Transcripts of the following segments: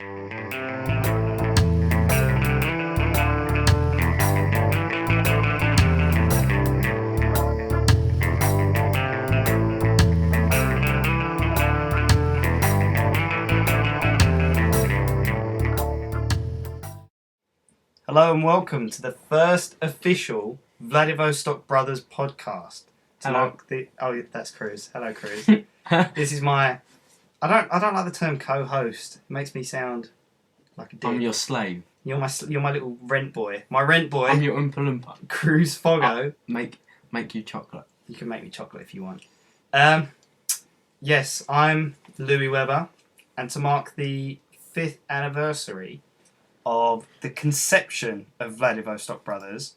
Hello and welcome to the first official Vladivostok Brothers podcast. Hello. That's Cruz. Hello, Cruz. This is my. I don't like the term co-host. It makes me sound like a dick. I'm your slave. You're my little rent boy. My rent boy. I'm your Oompa Loompa. Cruz Foggo. Make you chocolate. You can make me chocolate if you want. Yes, I'm Louis Weber, and to mark the 5th anniversary of the conception of Vladivostok Brothers,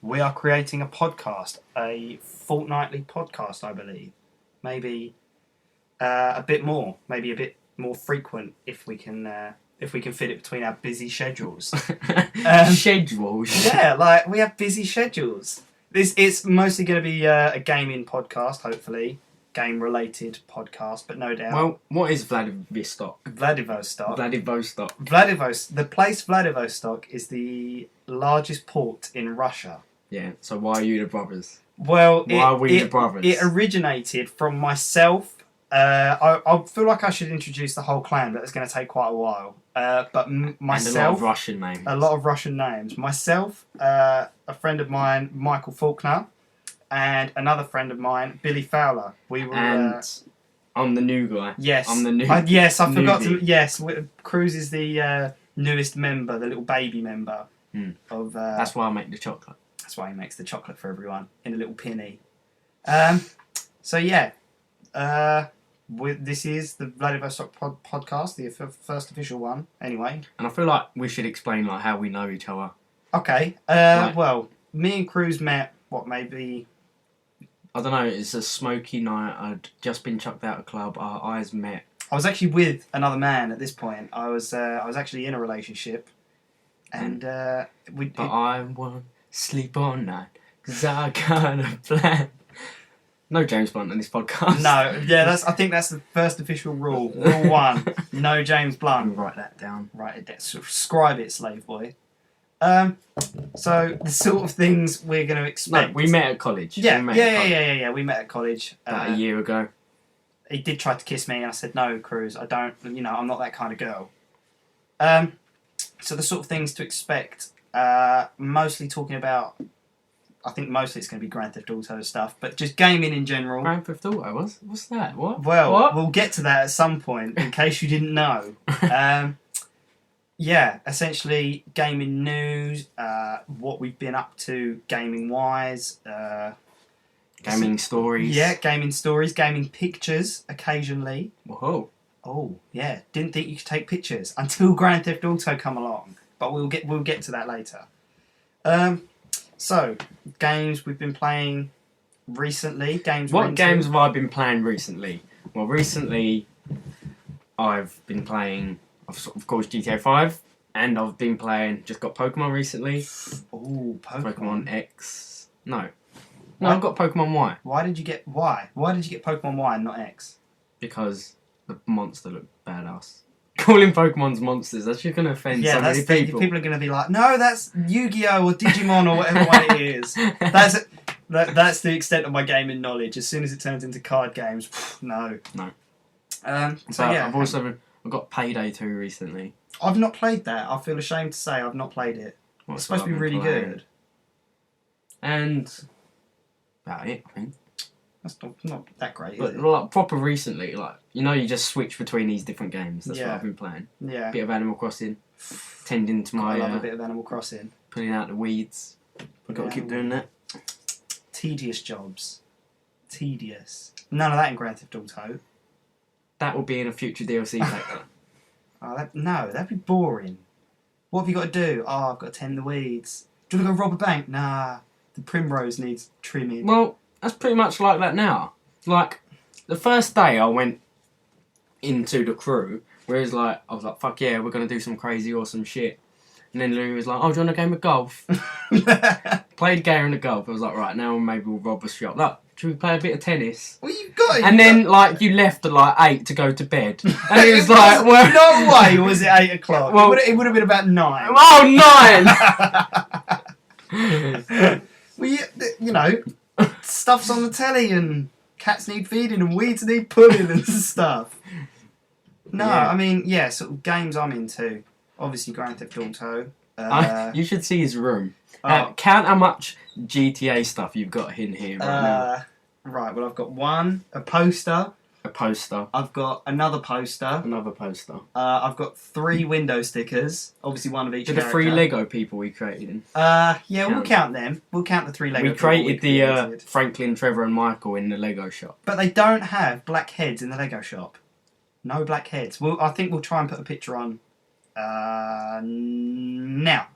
we are creating a podcast, a fortnightly podcast, I believe. Maybe a bit more frequent if we can fit it between our busy schedules. Schedules. Yeah, like we have busy schedules. It's mostly going to be a gaming podcast, hopefully. Game-related podcast, but no doubt. Well, what is Vladivostok? Vladivostok. The place Vladivostok is the largest port in Russia. Yeah, so why are you the brothers? Well, why are we the brothers? It originated from myself. I feel like I should introduce the whole clan, but it's going to take quite a while. But myself... And a lot of Russian names. A lot of Russian names. Myself, a friend of mine, Michael Faulkner, and another friend of mine, Billy Fowler. We were. And I'm the new guy. Yes. I'm the new. Yes, I forgot to. Yes, Cruz is the newest member, the little baby member of. That's why I make the chocolate. That's why he makes the chocolate for everyone in a little pinny. So yeah, this is the Vladivostok podcast, the first official one. Anyway. And I feel like we should explain like how we know each other. Okay. Well, me and Cruz met. What maybe. I don't know, it's a smoky night, I'd just been chucked out of club, our eyes met. I was actually with another man at this point. I was actually in a relationship. And I won't sleep all night, because I got a plan. No James Blunt in this podcast. No, yeah, I think that's the first official rule. Rule 1, no James Blunt. Write that down. Write it down. Subscribe it, slave boy. So the sort of things we're going to expect. No, we met at college. Yeah. We met at college about a year ago. He did try to kiss me, and I said, "No, Cruz, I don't. I'm not that kind of girl." So the sort of things to expect. Mostly talking about. I think mostly it's going to be Grand Theft Auto stuff, but just gaming in general. Grand Theft Auto? What's that? What? Well, what? We'll get to that at some point, in case you didn't know. Yeah, essentially gaming news, what we've been up to gaming-wise. Gaming stories. Yeah, gaming stories, gaming pictures occasionally. Whoa. Oh, yeah. Didn't think you could take pictures until Grand Theft Auto come along. But we'll get to that later. So, games we've been playing recently. What games have I been playing recently? Well, recently I've been playing... Of course, GTA 5, and I've been playing. Just got Pokemon recently. Oh, Pokemon X. No, I've got Pokemon Y. Why did you get Y? Why did you get Pokemon Y and not X? Because the monster looked badass. Calling Pokemon's monsters, that's just going to offend so many people. People are going to be like, no, that's Yu-Gi-Oh! Or Digimon or whatever one it is. That's the extent of my gaming knowledge. As soon as it turns into card games, no. So yeah, I've got Payday 2 recently. I've not played that. I feel ashamed to say I've not played it. It's supposed to be really good. And about it, I think. That's not that great, but is it? Like proper recently, you just switch between these different games. That's what I've been playing. Yeah. Bit of Animal Crossing. Tending to my... I love a bit of Animal Crossing. Pulling out the weeds. I've got to keep doing that. Tedious jobs. Tedious. None of that in Grand Theft Auto. That will be in a future DLC pack. That'd be boring. What have you got to do? Oh, I've got to tend the weeds. Do you want to go rob a bank? Nah, the primrose needs trimming. Well, that's pretty much like that now. Like, the first day I went into the crew, whereas I was like, fuck yeah, we're going to do some crazy awesome shit. And then Louis was like, oh, do you want a game of golf? Played a game of golf. I was like, right, now maybe we'll rob a shop. Look, should we play a bit of tennis? Well, you've got it. And then, like, you left at, like, 8 to go to bed. And it was like, well... No way was it 8 o'clock. Well, it would have been about 9. Oh, 9! Well, you know, stuff's on the telly and cats need feeding and weeds need pulling and stuff. No, Yeah. I mean, yeah, sort of games I'm into. Obviously, Grand Theft Auto. You should see his room. Oh. Count how much GTA stuff you've got in here right now. Right, well, I've got a poster. A poster. I've got another poster. Another poster. I've got 3 window stickers. Obviously, one of each To the character. 3 Lego people we created. Yeah, we'll count them. We'll count the 3 Lego We people created the created. Franklin, Trevor and Michael in the Lego shop. But they don't have black heads in the Lego shop. No black heads. I think we'll try and put a picture on now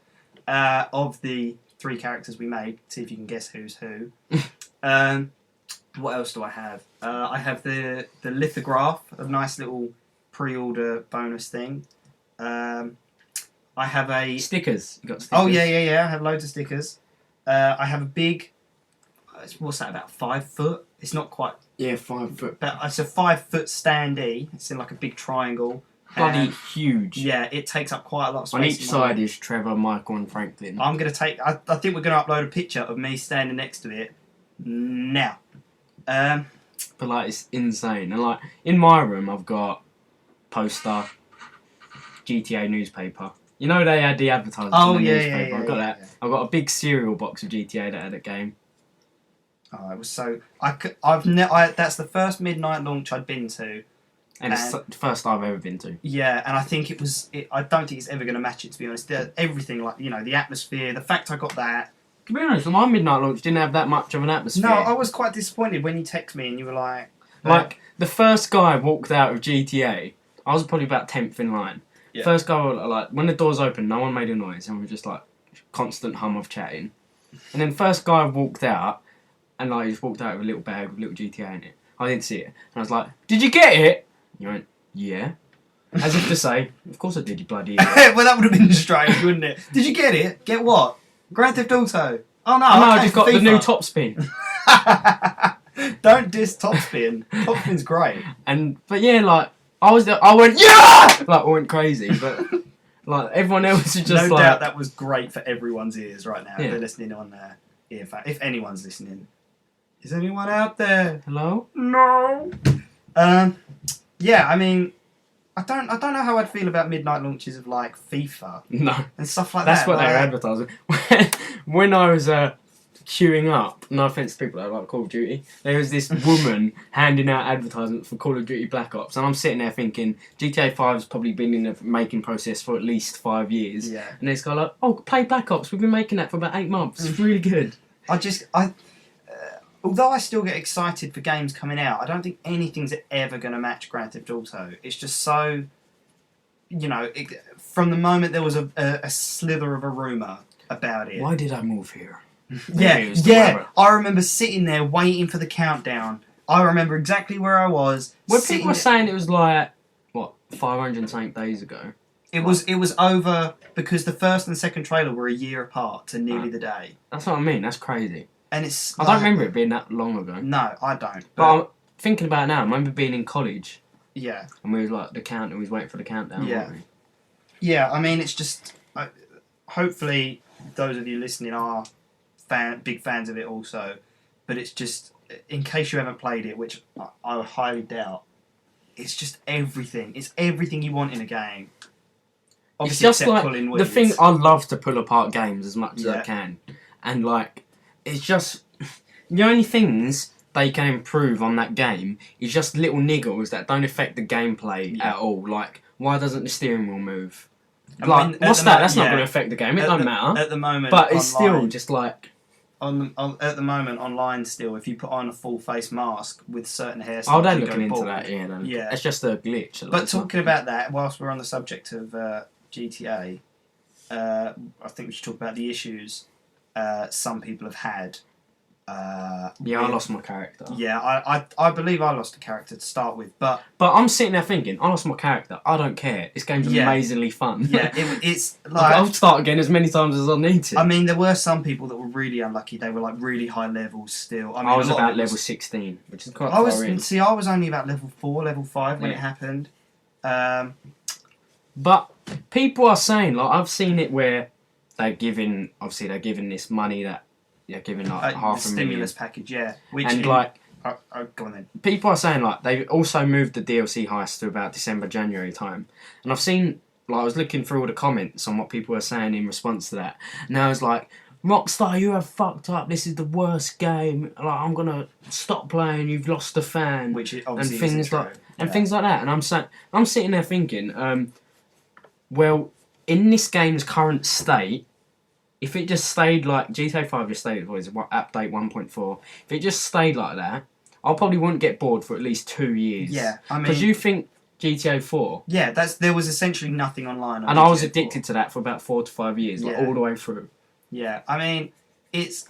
of the 3 characters we made. See if you can guess who's who. What else do I have? I have the lithograph, a nice little pre-order bonus thing. I have a... Stickers. You got stickers. Oh, yeah. I have loads of stickers. I have a big... What's that, about 5 foot? It's not quite... Yeah, 5 foot. But it's a 5 foot standee. It's in like a big triangle. Bloody huge. Yeah, it takes up quite a lot of space. On each side is Trevor, Michael and Franklin. I'm going to take... I think we're going to upload a picture of me standing next to it now. But like, it's insane. And like, in my room I've got poster, GTA newspaper. You know they had the advertisements in the newspaper. I've got that. Yeah. I've got a big cereal box of GTA that had a game. Oh, it was so... that's the first midnight launch I'd been to. And it's the first I've ever been to. Yeah, and I think I don't think it's ever going to match it, to be honest. Everything, like, you know, the atmosphere, the fact I got that. To be honest, my midnight launch didn't have that much of an atmosphere. No, I was quite disappointed when you texted me and you were like... Like, the first guy walked out of GTA, I was probably about 10th in line. Yeah. First guy, like, when the doors opened, no one made a noise, and we were just like, constant hum of chatting. And then first guy walked out, and like, he just walked out with a little bag with a little GTA in it. I didn't see it. And I was like, did you get it? You went, yeah. As if to say, of course I did, you bloody idiot. Well, that would have been strange, wouldn't it? Did you get it? Get what? Grand Theft Auto. Oh no, I just got the new Top Spin. Don't diss Top Spin. Top Spin's great. But yeah, like, I went, yeah! Like, I went crazy, but like, everyone else is just no like... doubt that was great for everyone's ears right now. Yeah. They're listening on earphone. If anyone's listening. Is anyone out there? Hello? No. Yeah, I mean, I don't know how I'd feel about midnight launches of like FIFA No. and stuff like That's that. what they were like, advertising. When I was queuing up, no offence to people that like Call of Duty, there was this woman handing out advertisements for Call of Duty Black Ops, and I'm sitting there thinking, GTA 5's probably been in the making process for at least 5 years. Yeah. And this guy like, oh, play Black Ops, we've been making that for about 8 months. It's really good. Although I still get excited for games coming out, I don't think anything's ever going to match Grand Theft Auto. It's just so, you know, from the moment there was a slither of a rumour about it. Why did I move here? Yeah. I remember sitting there waiting for the countdown. I remember exactly where I was. When people were saying it was like, what, 500 and something days ago? It was over because the first and second trailer were a year apart to nearly the day. That's what I mean, that's crazy. And it's... I don't remember it being that long ago. No, I don't. But I'm thinking about it now, I remember being in college. Yeah. And we was like, we was waiting for the countdown, Yeah. weren't we? Yeah, I mean, it's just... hopefully, those of you listening are big fans of it also. But it's just, in case you haven't played it, which I highly doubt, it's just everything. It's everything you want in a game. Obviously, it's just like, pulling the weeds. thing, I love to pull apart games as much as I Yeah. can. And like, it's just, the only things they can improve on that game is just little niggles that don't affect the gameplay at all. Like, why doesn't the steering wheel move? Like, mean, what's that? That's not going to affect the game. It don't matter. At the moment, but it's online, still just like... at the moment, online still, if you put on a full face mask with certain hairstyles... Oh, they're you looking go into bald. that, yeah. Yeah. It's just a glitch. But talking about that, whilst we're on the subject of GTA, I think we should talk about the issues some people have had Yeah, I lost my character. Yeah, I believe I lost a character to start with, but I'm sitting there thinking, I lost my character. I don't care. This game's amazingly fun. Yeah, it's like I'll start again as many times as I need to. I mean, there were some people that were really unlucky. They were like really high levels still. I mean, I was about level 16, which is quite far in. See, I was only about level 4, level 5 when it happened. But people are saying, like, I've seen it where they're giving this money that they're giving like half the a million stimulus package, yeah. Which and go on then. People are saying like they've also moved the DLC heist to about December, January time, and I've seen I was looking through all the comments on what people were saying in response to that, and I was like, Rockstar, you have fucked up. This is the worst game. Like, I'm gonna stop playing. You've lost a fan, Which and things like that. And I'm sitting there thinking, well, in this game's current state, if it just stayed like GTA 5 just stayed, what is it, update 1.4? If it just stayed like that, I probably wouldn't get bored for at least 2 years. Yeah, I mean, because you think GTA 4? Yeah, there was essentially nothing online. And I was addicted to that for about 4 to 5 years, like all the way through. Yeah, I mean,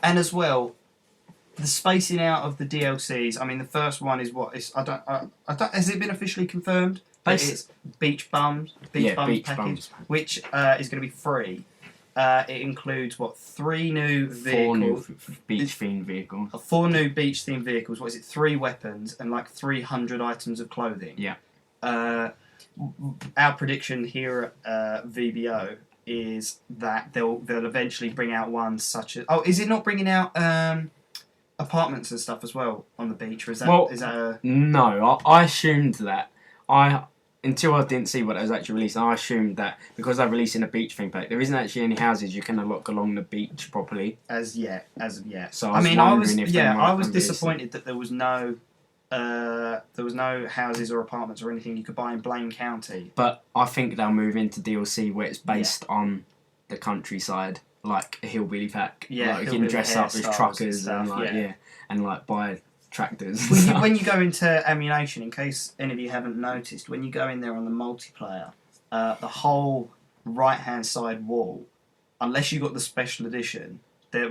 and as well, the spacing out of the DLCs. I mean, the first one is what is I don't. Has it been officially confirmed? It's Beach Bums package, which is going to be free. It includes 3 new vehicles, 4 new beach-themed vehicles, 4 new beach-themed vehicles. What is it? 3 weapons and like 300 items of clothing. Yeah. Our prediction here at VBO is that they'll eventually bring out ones such as is it not bringing out apartments and stuff as well on the beach, or is that no? I assumed that until I didn't see what it was actually released, I assumed that because they're releasing a beach theme pack, there isn't actually any houses you can unlock along the beach properly. As of yet. So I was disappointed that there was no houses or apartments or anything you could buy in Blaine County. But I think they'll move into DLC where it's based on the countryside, like a hillbilly pack. Yeah, like you can dress up as truckers and buy tractors. When you go into ammunition, in case any of you haven't noticed, when you go in there on the multiplayer, the whole right-hand side wall, unless you got the special edition,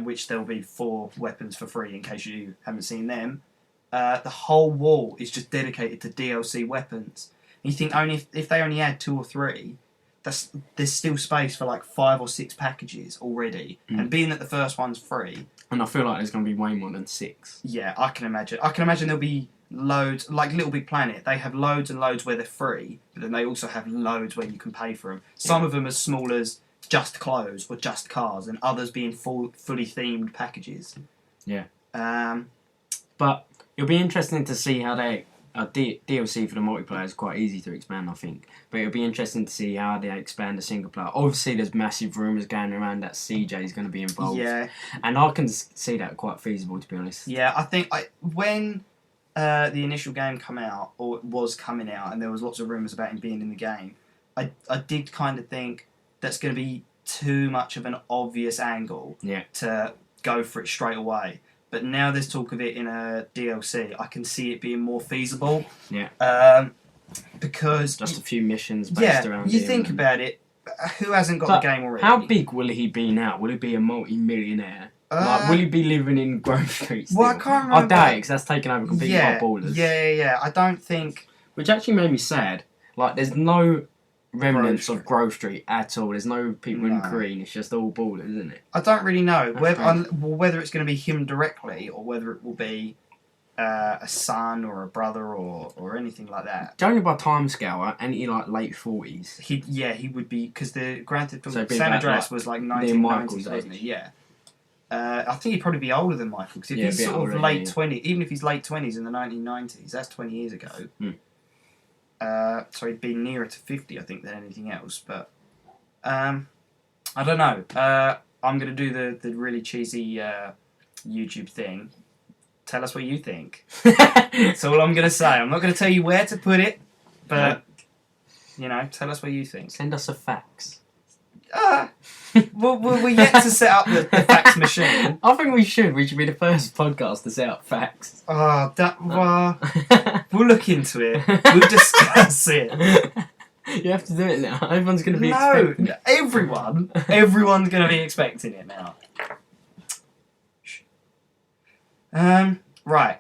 which there'll be 4 weapons for free in case you haven't seen them, the whole wall is just dedicated to DLC weapons. And you think if they only add 2 or 3, there's still space for like 5 or 6 packages already. And being that the first one's free, and I feel like there's going to be way more than 6. Yeah, I can imagine. There'll be loads, like Little Big Planet. They have loads and loads where they're free, but then they also have loads where you can pay for them. Some of them as small as just clothes or just cars, and others being fully themed packages. Yeah. But it'll be interesting to see how DLC for the multiplayer is quite easy to expand, I think. But it'll be interesting to see how they expand the single player. Obviously, there's massive rumours going around that CJ is going to be involved. Yeah. And I can see that quite feasible, to be honest. Yeah, I think when the initial game was coming out, and there was lots of rumours about him being in the game, I did kind of think that's going to be too much of an obvious angle to go for it straight away. But now there's talk of it in a DLC. I can see it being more feasible. Yeah. Because just a few missions based around. You think about it. Who hasn't got the game already? How big will he be now? Will he be a multi-millionaire? Will he be living in Grove Street still? Well, I can't remember. I doubt it because that's taken over completely by Ballers. Yeah. I don't think. Which actually made me sad. Like, there's no remnants of Grove Street at all. There's no people in green. It's just all Ballers, isn't it? I don't really know whether it's going to be him directly or whether it will be a son or a brother or anything like that. Only by timescale, and he like late 40s. He would be, because the Granted San Andreas was like 1990s, wasn't he? Yeah. I think he'd probably be older than Michael, because if he's sort of late 20s, even if he's late 20s in the 1990s, that's 20 years ago. So he'd be nearer to 50, I think, than anything else. But I don't know. I'm going to do the really cheesy YouTube thing. Tell us what you think. That's all I'm going to say. I'm not going to tell you where to put it, but tell us what you think. Send us a fax. We're yet to set up the fax machine. I think we should. We should be the first podcast to set up fax. We'll look into it. We'll discuss it. You have to do it now. Everyone's going to be expecting it. Everyone's going to be expecting it now. Right.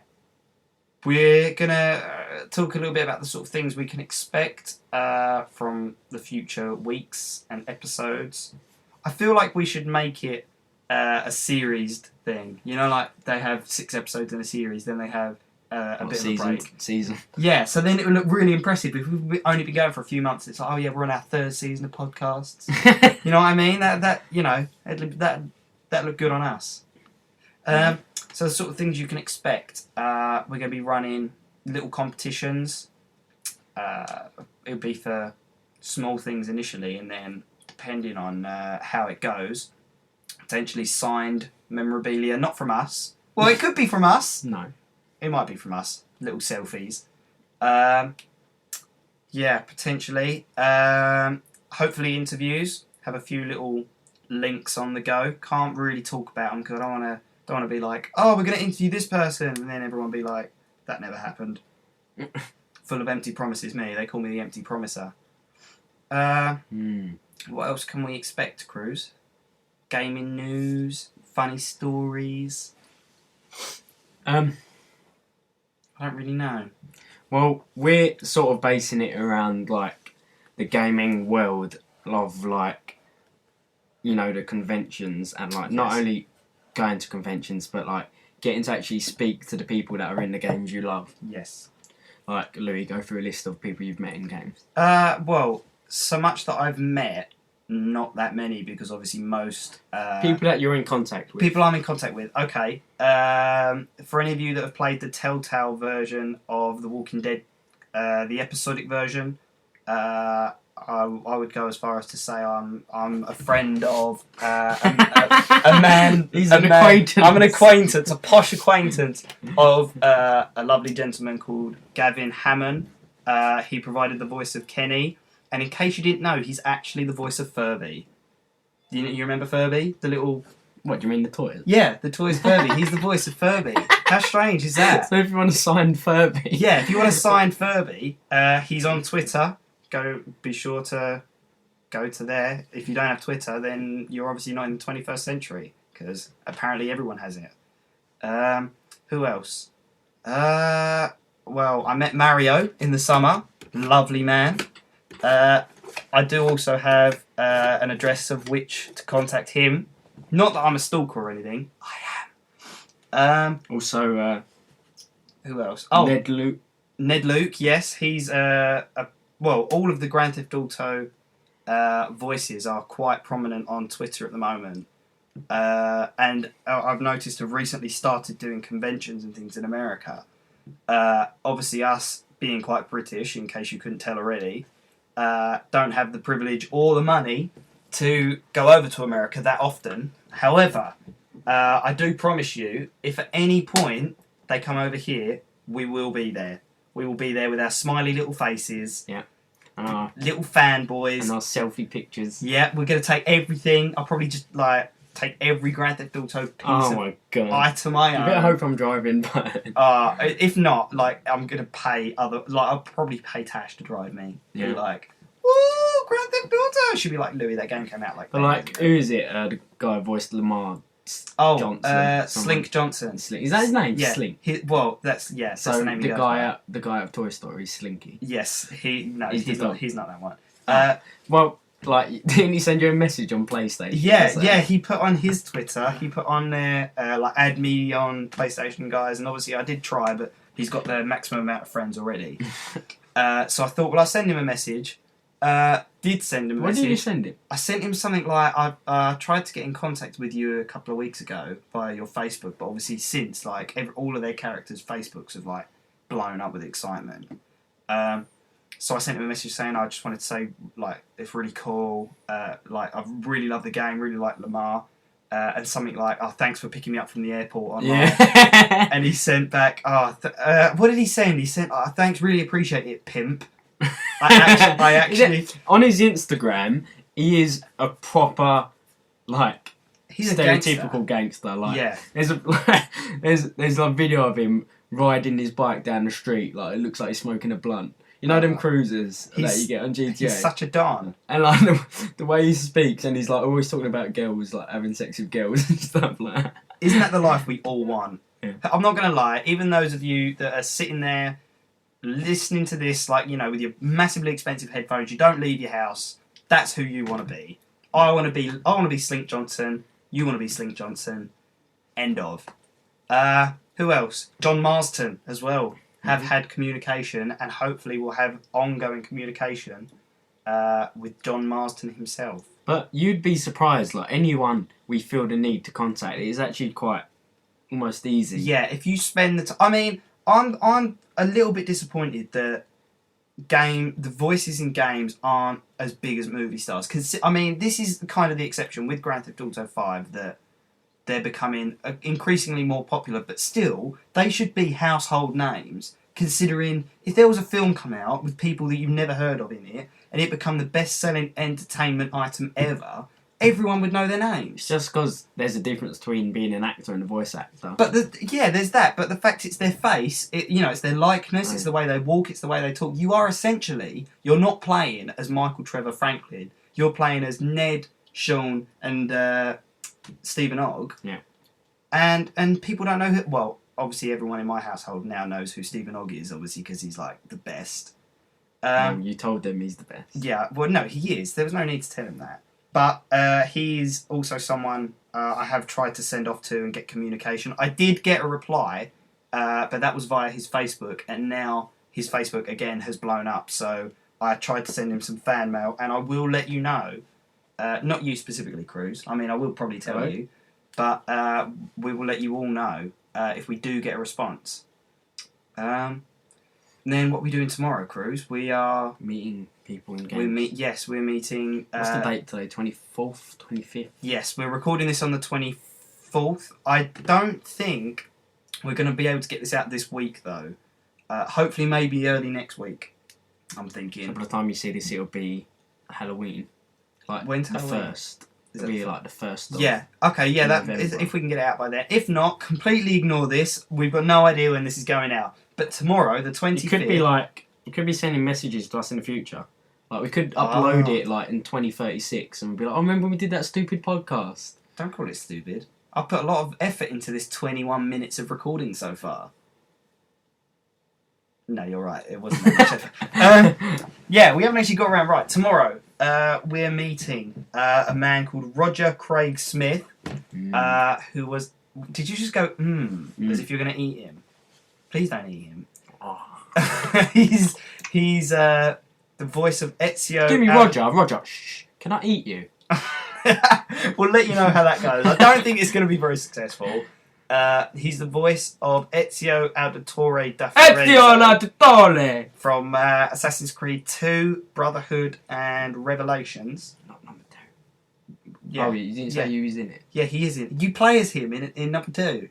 We're gonna talk a little bit about the sort of things we can expect from the future weeks and episodes. I feel like we should make it a series thing. You know, like they have 6 episodes in a series, then they have a bit of a break. Season. Yeah, so then it would look really impressive if we've only been going for a few months. It's like, oh yeah, we're on our 3rd season of podcasts. You know what I mean? That you know, that looked good on us. So the sort of things you can expect. We're going to be running little competitions. It'll be for small things initially, and then depending on how it goes, potentially signed memorabilia, not from us. Well, it could be from us. No. It might be from us. Little selfies. Yeah, potentially. Hopefully interviews. Have a few little links on the go. Can't really talk about them because I don't want to be like, oh, we're going to interview this person, and then everyone be like, that never happened. Full of empty promises, me. They call me the empty promiser. What else can we expect, Cruz? Gaming news, funny stories. I don't really know. Well, we're sort of basing it around like the gaming world of like, you know, the conventions and like not only going to conventions but like getting to actually speak to the people that are in the games you love. Yes. Like, Louis, go through a list of people you've met in games. Well, so much that I've met, not that many, because obviously most... people that you're in contact with. People I'm in contact with, okay. For any of you that have played the Telltale version of The Walking Dead, the episodic version, I would go as far as to say I'm a friend of a man. He's an acquaintance. I'm an acquaintance, a posh acquaintance of a lovely gentleman called Gavin Hammond. He provided the voice of Kenny, and in case you didn't know, he's actually the voice of Furby. You remember Furby, the little? What do you mean, the toys? Yeah, the toys Furby. He's the voice of Furby. How strange is that? So if you want to sign Furby, yeah, if you want to sign Furby, he's on Twitter. Be sure to go to there. If you don't have Twitter, then you're obviously not in the 21st century, because apparently everyone has it. Who else? Well, I met Mario in the summer. Lovely man. I do also have an address of which to contact him. Not that I'm a stalker or anything. I am. Also, who else? Oh, Ned Luke, yes. He's well, all of the Grand Theft Auto voices are quite prominent on Twitter at the moment. And I've noticed have recently started doing conventions and things in America. Obviously, us being quite British, in case you couldn't tell already, don't have the privilege or the money to go over to America that often. However, I do promise you, if at any point they come over here, we will be there. We will be there with our smiley little faces. Yeah. Little fanboys. And our selfie pictures. Yeah, we're going to take everything. I'll probably just, like, take every Grand Theft Auto piece my God. item I own. You better hope I'm driving, but... if not, like, I'm going to pay other... Like, I'll probably pay Tash to drive me. Yeah. Be like, woo, Grand Theft Auto! She'll be like, Louis, that game came out like... But, like, who is it? The guy who voiced Lamar Johnson. Slink Johnson. Slink. Is that his name? Yeah. Slink. That's So the name. the guy of Toy Story is Slinky. Yes, he's not that one. Well, like, didn't he send you a message on PlayStation? Yeah. He put on his Twitter. He put on there like, add me on PlayStation, guys. And obviously, I did try, but he's got the maximum amount of friends already. So I thought, well, I'll send him a message. Did send him a message. What did you send him? I sent him something like, I tried to get in contact with you a couple of weeks ago via your Facebook, but obviously since, like, all of their characters' Facebooks have, like, blown up with excitement. So I sent him a message saying I just wanted to say, like, it's really cool, like, I really love the game, really like Lamar, and something like, oh, thanks for picking me up from the airport online. Yeah. And he sent back, what did he send? He sent, oh, thanks, really appreciate it, pimp. I actually on his Instagram, he is a proper, like, he's stereotypical gangster. Like, yeah. There's a video of him riding his bike down the street. Like, it looks like he's smoking a blunt. You know them cruisers that you get on GTA. He's such a don. And like the way he speaks, and he's like always talking about girls, like having sex with girls and stuff like that. Isn't that the life we all want? Yeah. I'm not going to lie, even those of you that are sitting there listening to this, like, you know, with your massively expensive headphones, you don't leave your house, that's who you want to be. I want to be Slink Johnson, you want to be Slink Johnson, end of. Who else? John Marston as well have had communication, and hopefully will have ongoing communication with John Marston himself. But you'd be surprised, like anyone we feel the need to contact, it is actually quite almost easy. Yeah, if you spend the time. I mean, I'm a little bit disappointed that the voices in games aren't as big as movie stars. I mean, this is kind of the exception with Grand Theft Auto 5 that they're becoming increasingly more popular, but still, they should be household names, considering if there was a film come out with people that you've never heard of in it, and it become the best-selling entertainment item ever, everyone would know their names. It's just because there's a difference between being an actor and a voice actor. But there's that. But the fact it's their face, it's their likeness, it's the way they walk, it's the way they talk. You are essentially, you're not playing as Michael Trevor Franklin. You're playing as Ned, Sean, and Stephen Ogg. Yeah. And people don't know who. Well, obviously everyone in my household now knows who Stephen Ogg is, obviously, because he's like the best. You told them he's the best. Yeah. Well, no, he is. There was no need to tell him that. But he's also someone I have tried to send off to and get communication. I did get a reply, but that was via his Facebook, and now his Facebook again has blown up. So I tried to send him some fan mail, and I will let you know. Not you specifically, Cruz. I mean, I will probably tell you, but we will let you all know if we do get a response. And then what are we doing tomorrow, Cruz? We are meeting people in games. We're meeting. What's the date today? 24th, 25th. Yes, we're recording this on the 24th. I don't think we're going to be able to get this out this week, though. Hopefully, maybe early next week. I'm thinking. So by the time you see this, it'll be Halloween. Like when's the Halloween? first. It'll be like the first. Yeah. Okay. Yeah. That is, if we can get it out by then. If not, completely ignore this. We've got no idea when this is going out. But tomorrow, the 25th. It could be like you could be sending messages to us in the future. Like we could upload it like in 2036 and be like, "Oh, remember when we did that stupid podcast?" Don't call it stupid. I've put a lot of effort into this 21 minutes of recording so far. No, you're right. It wasn't that much effort. Yeah, we haven't actually got around. Right, tomorrow we're meeting a man called Roger Craig Smith, who was... Did you just go, as if you're going to eat him? Please don't eat him. Oh. He's the voice of Ezio... Give me Roger, shh. Can I eat you? We'll let you know how that goes. I don't think it's going to be very successful. He's the voice of Ezio Auditore da Ezio Auditore! From Assassin's Creed 2, Brotherhood, and Revelations. Not number 2. Yeah. Oh, you didn't say you was in it? Yeah, he is in. You play as him in number 2.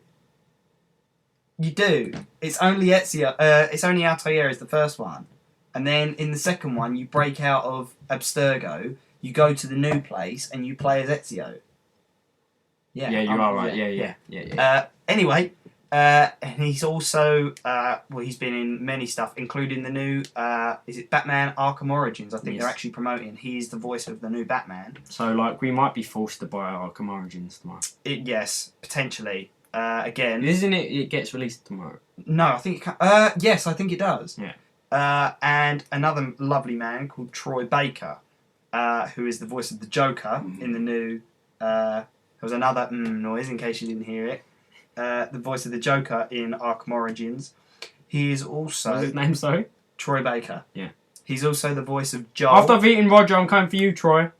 You do. It's only Ezio. It's only Altair is the first one, and then in the second one, you break out of Abstergo. You go to the new place and you play as Ezio. Yeah, you are right. Yeah. Anyway, and he's also he's been in many stuff, including the new is it Batman Arkham Origins? I think they're actually promoting. He's the voice of the new Batman. So like we might be forced to buy Arkham Origins tomorrow. Yes, potentially. Again, isn't it? It gets released tomorrow. No, I think it can, yes, I think it does. Yeah. And another lovely man called Troy Baker, who is the voice of the Joker in the new. There was another noise in case you didn't hear it. The voice of the Joker in Arkham Origins. He is also... What's his name, sorry? Troy Baker. Yeah. He's also the voice of Joel. After I've eaten Roger, I'm coming for you, Troy.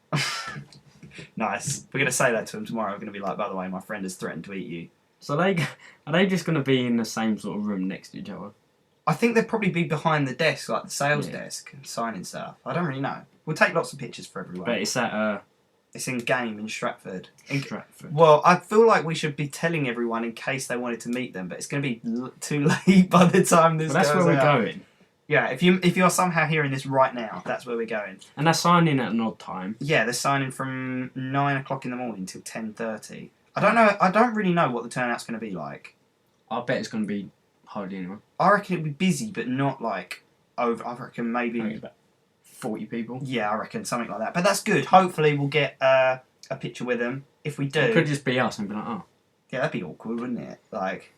Nice. We're going to say that to him tomorrow. We're going to be like, by the way, my friend has threatened to eat you. So are they just going to be in the same sort of room next to each other? I think they'll probably be behind the desk, like the sales desk, and signing stuff. I don't really know. We'll take lots of pictures for everyone. But it's at... It's in Game in Stratford. Stratford. Well, I feel like we should be telling everyone in case they wanted to meet them, but it's going to be too late by the time this goes out. That's where we're going. Yeah, if you're somehow hearing this right now, that's where we're going. And they're signing at an odd time. Yeah, they're signing from 9 o'clock in the morning till 10:30. I don't know. I don't really know what the turnout's going to be like. I bet it's going to be hardly anyone. I reckon it'll be busy, but not like over. I reckon maybe about 40 people. Yeah, I reckon something like that. But that's good. Hopefully, we'll get a picture with them. If we do, It could just be us and be like, oh. Yeah, that'd be awkward, wouldn't it? Like,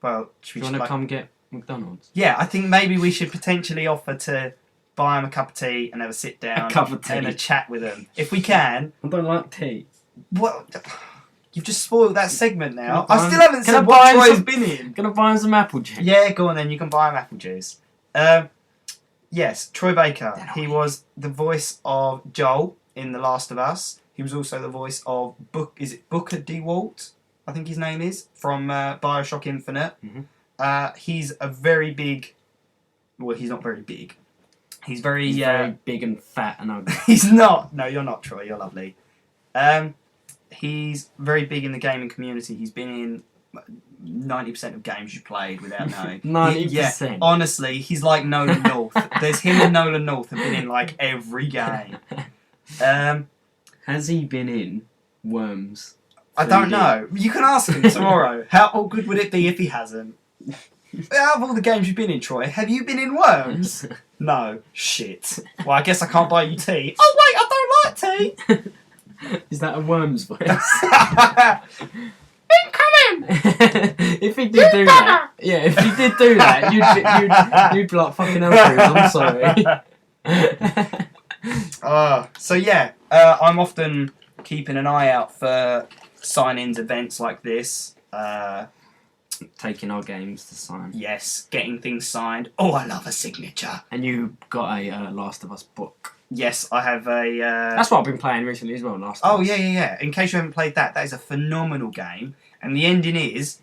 Well, Do you want to come get McDonald's? Yeah, I think maybe we should potentially offer to buy them a cup of tea and have a sit down cup of tea. and a chat with them. If we can. I don't like tea. What? You've just spoiled that segment now. Can I buy I still him- haven't can I said buy what him Troy's some- been in. Gonna buy him some apple juice. Yeah, go on then. You can buy him apple juice. Yes, Troy Baker. He was the voice of Joel in The Last of Us. He was also the voice of Booker DeWalt? I think his name is, from Bioshock Infinite. Mhm. He's a very big... Well, he's not very big. He's very... very big and fat and ugly. He's not. No, you're not, Troy. You're lovely. He's very big in the gaming community. He's been in 90% of games you played without knowing. 90%? Yeah, honestly, he's like Nolan North. There's him and Nolan North have been in like every game. Has he been in Worms? I don't 3D? know. You can ask him tomorrow. How awkward would it be if he hasn't? Out of all the games you've been in, Troy, have you been in Worms? No. Shit. Well, I guess I can't buy you tea. Oh, wait, I don't like tea. Is that a Worms voice? Incoming! If he did do that, yeah, if he did do that, you'd be like, fucking hell, Cruz, I'm sorry. So yeah, I'm often keeping an eye out for sign-ins events like this. Taking our games to sign. Yes, getting things signed. Oh, I love a signature. And you got a Last of Us book. Yes, I have a... That's what I've been playing recently as well, Last of Oh, Us. yeah. In case you haven't played that, that is a phenomenal game. And the ending is...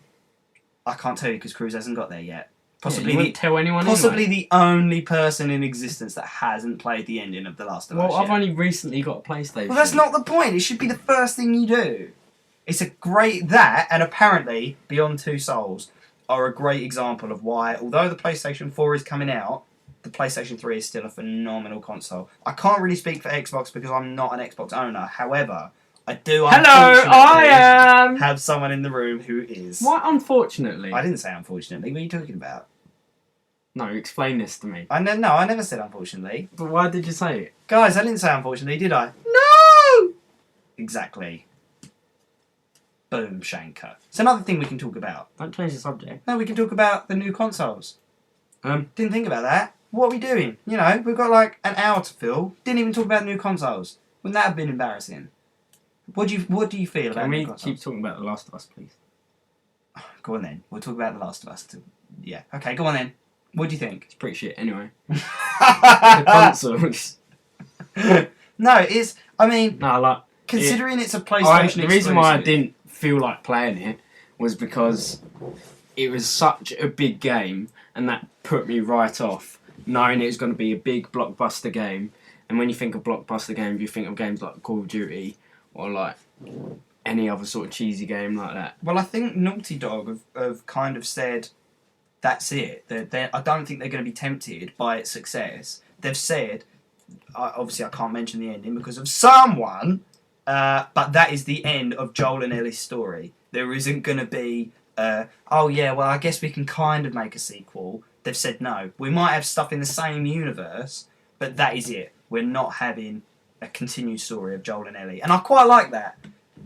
I can't tell you because Cruz hasn't got there yet. Possibly you wouldn't tell anyone Possibly anyway. the only person in existence that hasn't played the ending of The Last of Us Well, I've yet. only recently got a PlayStation. Well, that's not the point. It should be the first thing you do. It's a great... That, and apparently, Beyond Two Souls are a great example of why, although the PlayStation 4 is coming out, the PlayStation 3 is still a phenomenal console. I can't really speak for Xbox because I'm not an Xbox owner. However, I do unfortunately have someone in the room who is. What, unfortunately? I didn't say unfortunately. What are you talking about? No, explain this to me. I never said unfortunately. But why did you say it? Guys, I didn't say unfortunately, did I? No! Exactly. Boom, Shanker. It's another thing we can talk about. Don't change the subject. No, we can talk about the new consoles. Um, Didn't think about that. What are we doing? You know, we've got like an hour to fill. Didn't even talk about new consoles. Wouldn't that have been embarrassing? What do you feel about Can new we consoles? keep talking about The Last of Us, please? Go on then. We'll talk about The Last of Us. Yeah. Okay, go on then. What do you think? It's pretty shit anyway. The consoles. No, it's... I mean, No, like... considering it's a PlayStation The reason why I exclusive- didn't feel like playing it was because it was such a big game and that put me right off, knowing it was going to be a big blockbuster game. And when you think of blockbuster games, you think of games like Call of Duty or like any other sort of cheesy game like that. Well, I think Naughty Dog have kind of said that's it. I don't think they're going to be tempted by its success. They've said, obviously I can't mention the ending because of someone, but that is the end of Joel and Ellie's story. There isn't going to be, oh yeah, well I guess we can kind of make a sequel. They've said no. We might have stuff in the same universe, but that is it. We're not having a continued story of Joel and Ellie. And I quite like that.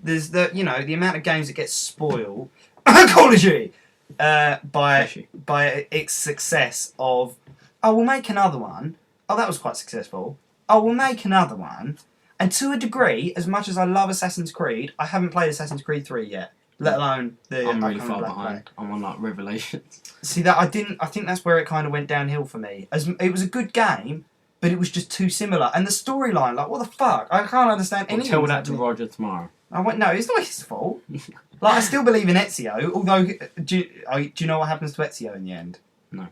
There's the amount of games that get spoiled Call of Duty by its success of, oh, we'll make another one. Oh, that was quite successful. Oh, we'll make another one. And to a degree, as much as I love Assassin's Creed, I haven't played Assassin's Creed 3 yet. Let alone the... I'm really upcoming far Black behind. Flag. I'm on like Revelations. See, I think that's where it kind of went downhill for me. It was a good game, but it was just too similar. And the storyline, like, what the fuck? I can't understand I'll anything. tell that to Roger tomorrow. No, it's not his fault. Like, I still believe in Ezio, although, do you know what happens to Ezio in the end? No.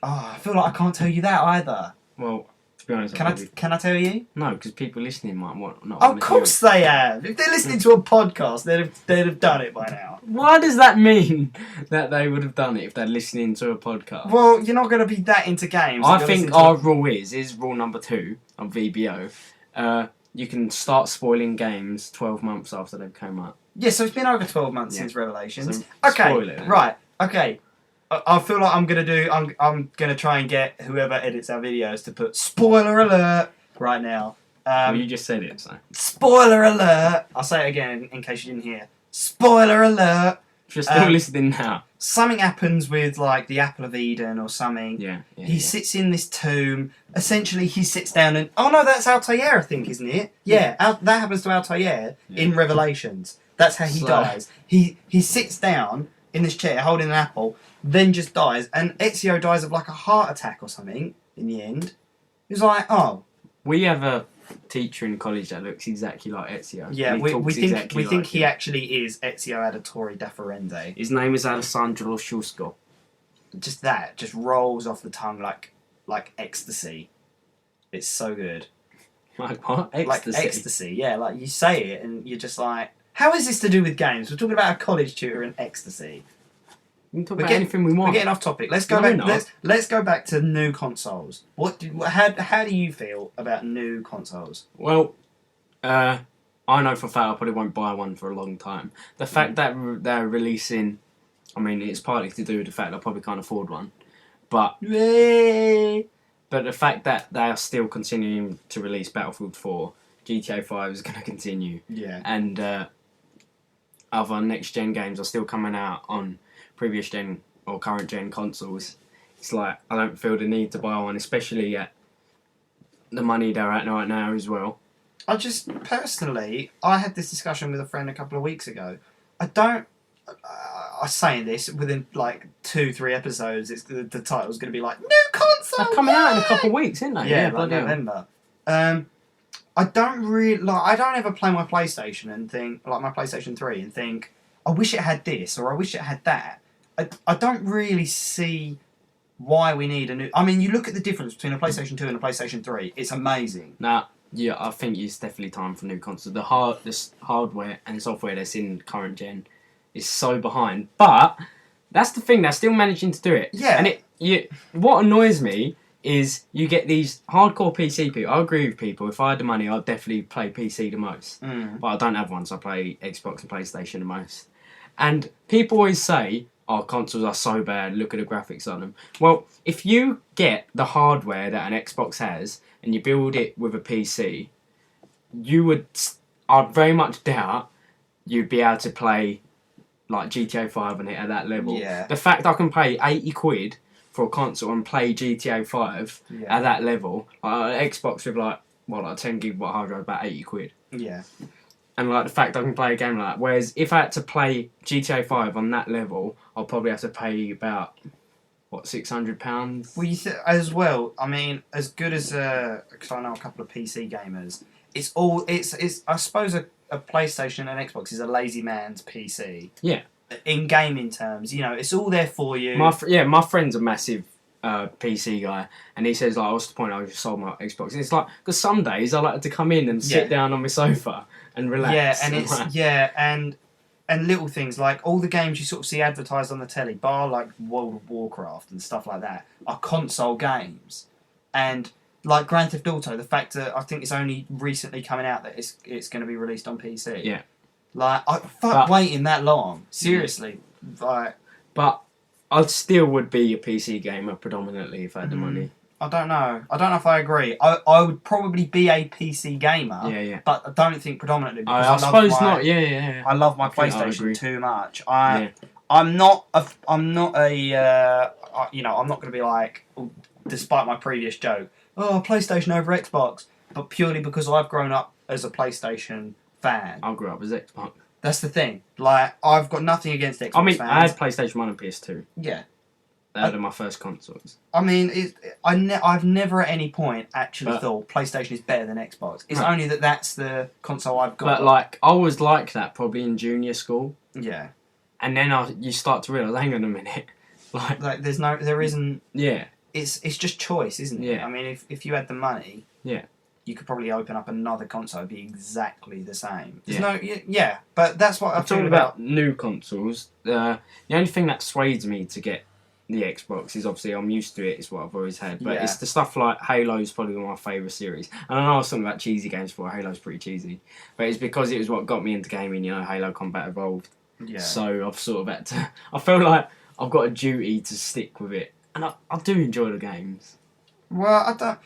Oh, I feel like I can't tell you that either. Well, to be honest, Can I tell you? No, because people listening might not Of want to course they have. If they're listening to a podcast, they'd have done it by now. Why does that mean that they would have done it if they're listening to a podcast? Well, you're not going to be that into games. I think our rule is rule number 2 of VBO. You can start spoiling games 12 months after they've come out. Yeah, so it's been over 12 months Yeah. since Revelations. So Okay, spoil it then. right. Okay. I feel like I'm gonna try and get whoever edits our videos to put spoiler alert right now. Well, you just said it, so. Spoiler alert! I'll say it again in case you didn't hear. Spoiler alert! If you're still listening now. Something happens with like the Apple of Eden or something. He sits in this tomb. Essentially, he sits down and oh no, that's Altair, I think, isn't it? Yeah, that happens to Altair in Revelations. That's how he dies. He sits down in this chair holding an apple, then just dies, and Ezio dies of like a heart attack or something. In the end, he was like, oh. We have a teacher in college that looks exactly like Ezio. Yeah, we think he actually is Ezio Auditore da Firenze. His name is Alessandro Schusco. Just that just rolls off the tongue like ecstasy. It's so good. Like what? Ecstasy? Like ecstasy, yeah. Like you say it and you're just like, how is this to do with games? We're talking about a college tutor and ecstasy. We can talk about anything we want. We're getting off topic. Let's go back. Let's go back to new consoles. How do you feel about new consoles? Well, I know for a fact I probably won't buy one for a long time. The fact that they're releasing, I mean, it's partly to do with the fact I probably can't afford one, but the fact that they are still continuing to release Battlefield 4, GTA 5 is going to continue, and other next gen games are still coming out on previous gen or current gen consoles. It's like I don't feel the need to buy one, especially at the money they're at right now as well. I just personally, I had this discussion with a friend a couple of weeks ago. I'm saying this within like 2-3 episodes. It's the title's going to be like new console. They're coming out in a couple of weeks, isn't they? Yeah, like November. I don't ever play my PlayStation and think like my PlayStation 3 and think I wish it had this or I wish it had that. I don't really see why we need a new... I mean, you look at the difference between a PlayStation 2 and a PlayStation 3. It's amazing. Yeah, I think it's definitely time for new consoles. The hardware and software that's in current gen is so behind. But that's the thing, they're still managing to do it. Yeah. And what annoys me is you get these hardcore PC people. I agree with people. If I had the money, I'd definitely play PC the most. But I don't have one, so I play Xbox and PlayStation the most. And people always say, oh, consoles are so bad, look at the graphics on them. Well, if you get the hardware that an Xbox has and you build it with a PC, I very much doubt you'd be able to play like GTA 5 on it at that level. Yeah. The fact I can pay 80 quid for a console and play GTA 5 at that level, Xbox with like 10 gigabyte hard drive, about 80 quid. Yeah. And like the fact I can play a game like that. Whereas if I had to play GTA 5 on that level, I'll probably have to pay about, £600? Well, as well, I mean, as good as, because I know a couple of PC gamers, it's I suppose a PlayStation and an Xbox is a lazy man's PC. Yeah. In gaming terms, it's all there for you. My friend's a massive PC guy, and he says like, "What's the point? I just sold my Xbox." And it's like, because some days I like to come in and sit down on my sofa and relax. Yeah, and little things like all the games you sort of see advertised on the telly, bar like World of Warcraft and stuff like that, are console games. And like Grand Theft Auto, the fact that I think it's only recently coming out that it's going to be released on PC. Yeah. Like, waiting that long. Seriously. Like, but I still would be a PC gamer predominantly if I had the money. I don't know if I agree. I would probably be a PC gamer. Yeah. But I don't think predominantly because I suppose not. Yeah. I love my PlayStation too much. I'm not going to be like, despite my previous joke, oh, PlayStation over Xbox, but purely because I've grown up as a PlayStation fan. I grew up as Xbox. That's the thing. Like, I've got nothing against Xbox fans. I had PlayStation 1 and PS2. Yeah. They were my first consoles. I mean, I've never at any point actually thought PlayStation is better than Xbox. It's only that's the console I've got. But, like, I was like that probably in junior school. Yeah. And then you start to realise, hang on a minute. Like there isn't... Yeah. It's just choice, isn't it? Yeah. I mean, if you had the money... Yeah. You could probably open up another console, it'd be exactly the same. Yeah. But that's what I'm talking about. New consoles. The only thing that sways me to get the Xbox is obviously I'm used to it. It's what I've always had. But it's the stuff like Halo's probably one of my favourite series. And I know I was talking about cheesy games before. Halo's pretty cheesy, but it's because it was what got me into gaming. Halo Combat Evolved. Yeah. So I've sort of had to. I feel like I've got a duty to stick with it, and I do enjoy the games. Well, I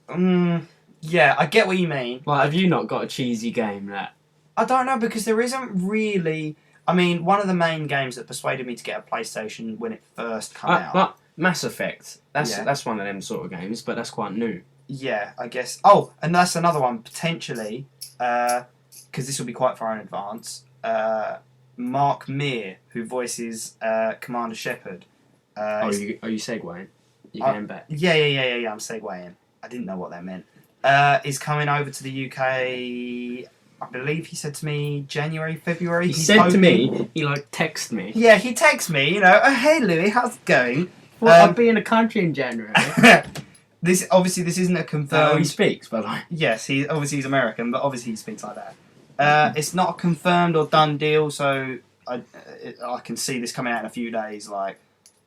don't. Yeah, I get what you mean. Like, have you not got a cheesy game that... I don't know, because there isn't really... I mean, one of the main games that persuaded me to get a PlayStation when it first came out. But Mass Effect, Yeah. that's one of them sort of games, but that's quite new. Yeah, I guess. Oh, and that's another one potentially, because this will be quite far in advance. Mark Meer, who voices Commander Shepard. Are you segueing? You're going back? Yeah. I'm segueing. I didn't know what that meant. Is coming over to the UK. I believe he said to me January, February. He said to me, he texted me. Yeah, he texted me. Oh, hey Louis, how's it going? Well, I'll be in the country in January. This isn't a confirmed. He speaks, but Yes, he's American, but obviously he speaks like that. It's not a confirmed or done deal, so I can see this coming out in a few days, like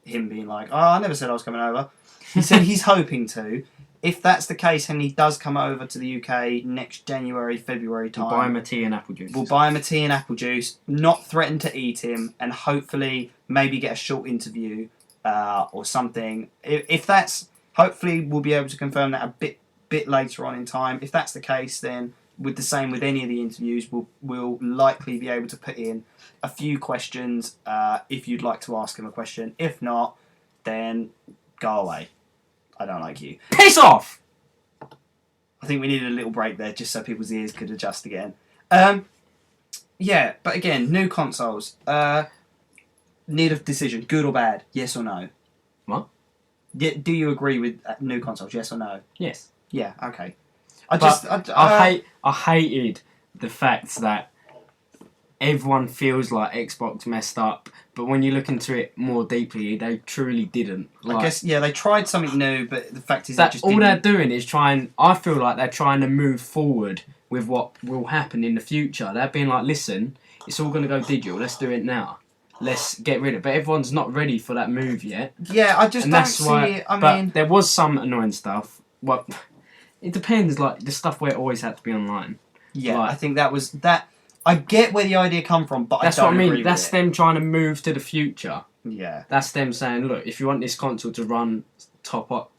him being like, "Oh, I never said I was coming over." He said he's hoping to. If that's the case, and he does come over to the UK next January, February time, we'll buy him a tea and apple juice. We'll buy him a tea and apple juice. Not threaten to eat him, and hopefully maybe get a short interview or something. If that's hopefully we'll be able to confirm that a bit later on in time. If that's the case, then with any of the interviews, we'll likely be able to put in a few questions if you'd like to ask him a question. If not, then go away. I don't like you. Piss off! I think we needed a little break there just so people's ears could adjust again. Yeah, but again, new consoles. Need a decision, good or bad, yes or no? What? Do you agree with new consoles, yes or no? Yes. Yeah, okay. I hated the fact that everyone feels like Xbox messed up, but when you look into it more deeply, they truly didn't. I guess, yeah, they tried something new, but the fact is that all they're doing is I feel like they're trying to move forward with what will happen in the future. They're being like, listen, it's all going to go digital, let's do it now. Let's get rid of it. But everyone's not ready for that move yet. Yeah, I just don't see it. I mean, there was some annoying stuff. Well, it depends, like, the stuff where it always had to be online. Yeah, like, I think that was... I get where the idea come from, but that's I don't what I mean. agree with That's it. them trying to move to the future. Yeah. That's them saying, look, if you want this console to run top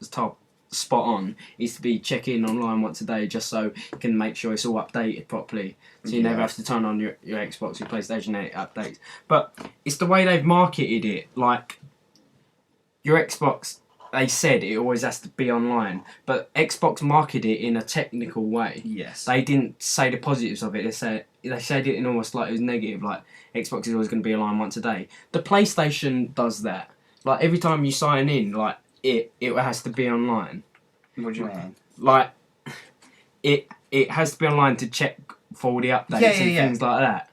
spot on, is to be checking online once a day just so you can make sure it's all updated properly. So you never have to turn on your Xbox, your PlayStation 8 updates. But it's the way they've marketed it. Like, your Xbox, they said it always has to be online. But Xbox marketed it in a technical way. Yes. They didn't say the positives of it. They said it in almost like it was negative. Like, Xbox is always going to be online once a day. The PlayStation does that. Like, every time you sign in, like, it has to be online. What do you mean? Like, it has to be online to check for all the updates and things like that.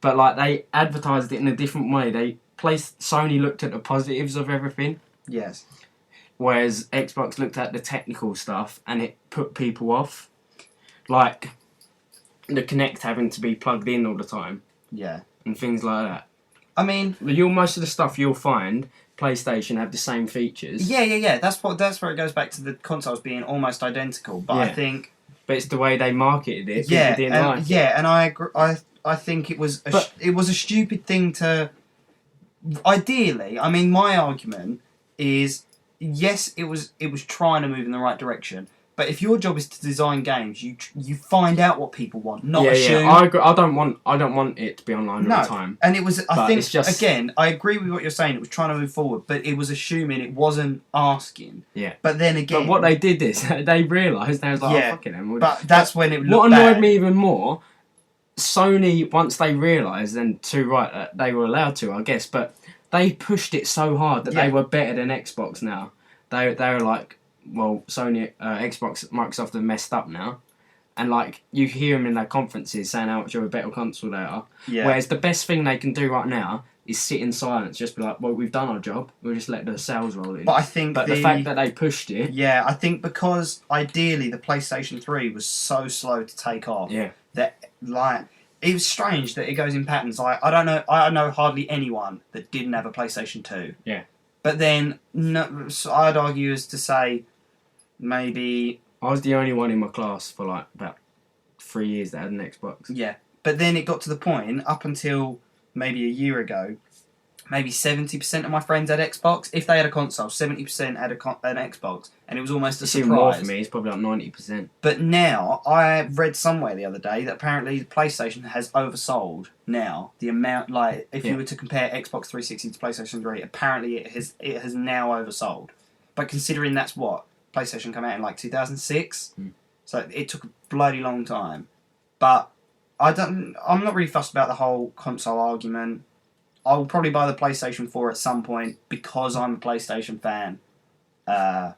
But, like, they advertised it in a different way. Sony looked at the positives of everything. Yes. Whereas Xbox looked at the technical stuff and it put people off. Like, the Kinect having to be plugged in all the time. Yeah. And things like that. I mean... most of the stuff you'll find, PlayStation have the same features. Yeah. That's where it goes back to the consoles being almost identical. But I think... But it's the way they marketed it. Yeah, People didn't like it. Yeah, and I agree. I think it was a stupid thing to... Ideally, I mean, my argument is, yes, it was trying to move in the right direction. But if your job is to design games, you find out what people want, not assume. Yeah, I agree. I don't want it to be online all the time. And it was. I think just... again, I agree with what you're saying. It was trying to move forward, but it was assuming, it wasn't asking. Yeah. But then again, but what they did is they realised they was like, oh, fucking hell. But that's when it looked What annoyed bad. me even more, Sony, once they realised, and too right, they were allowed to, I guess, but they pushed it so hard that they were better than Xbox now. They were like, well, Sony, Xbox, Microsoft have messed up now. And, like, you hear them in their conferences saying how much of a better console they are. Yeah. Whereas the best thing they can do right now is sit in silence, just be like, well, we've done our job, we'll just let the sales roll in. But I think the fact that they pushed it... Yeah, I think because, ideally, the PlayStation 3 was so slow to take off. Yeah. That, like... It was strange that it goes in patterns. Like, I know hardly anyone that didn't have a PlayStation 2. Yeah. But then, no, so I'd argue as to say... Maybe... I was the only one in my class for like about 3 years that had an Xbox. Yeah. But then it got to the point, up until maybe a year ago, maybe 70% of my friends had Xbox. If they had a console, 70% had an Xbox, and it was almost a It's even more surprise. for me. It's probably like 90%. But now, I read somewhere the other day that apparently the PlayStation has oversold now. The amount, like, if you were to compare Xbox 360 to PlayStation 3, apparently it has now oversold. But considering that's what? PlayStation came out in like 2006? So it took a bloody long time. But I'm not really fussed about the whole console argument. I will probably buy the PlayStation 4 at some point because I'm a PlayStation fan. I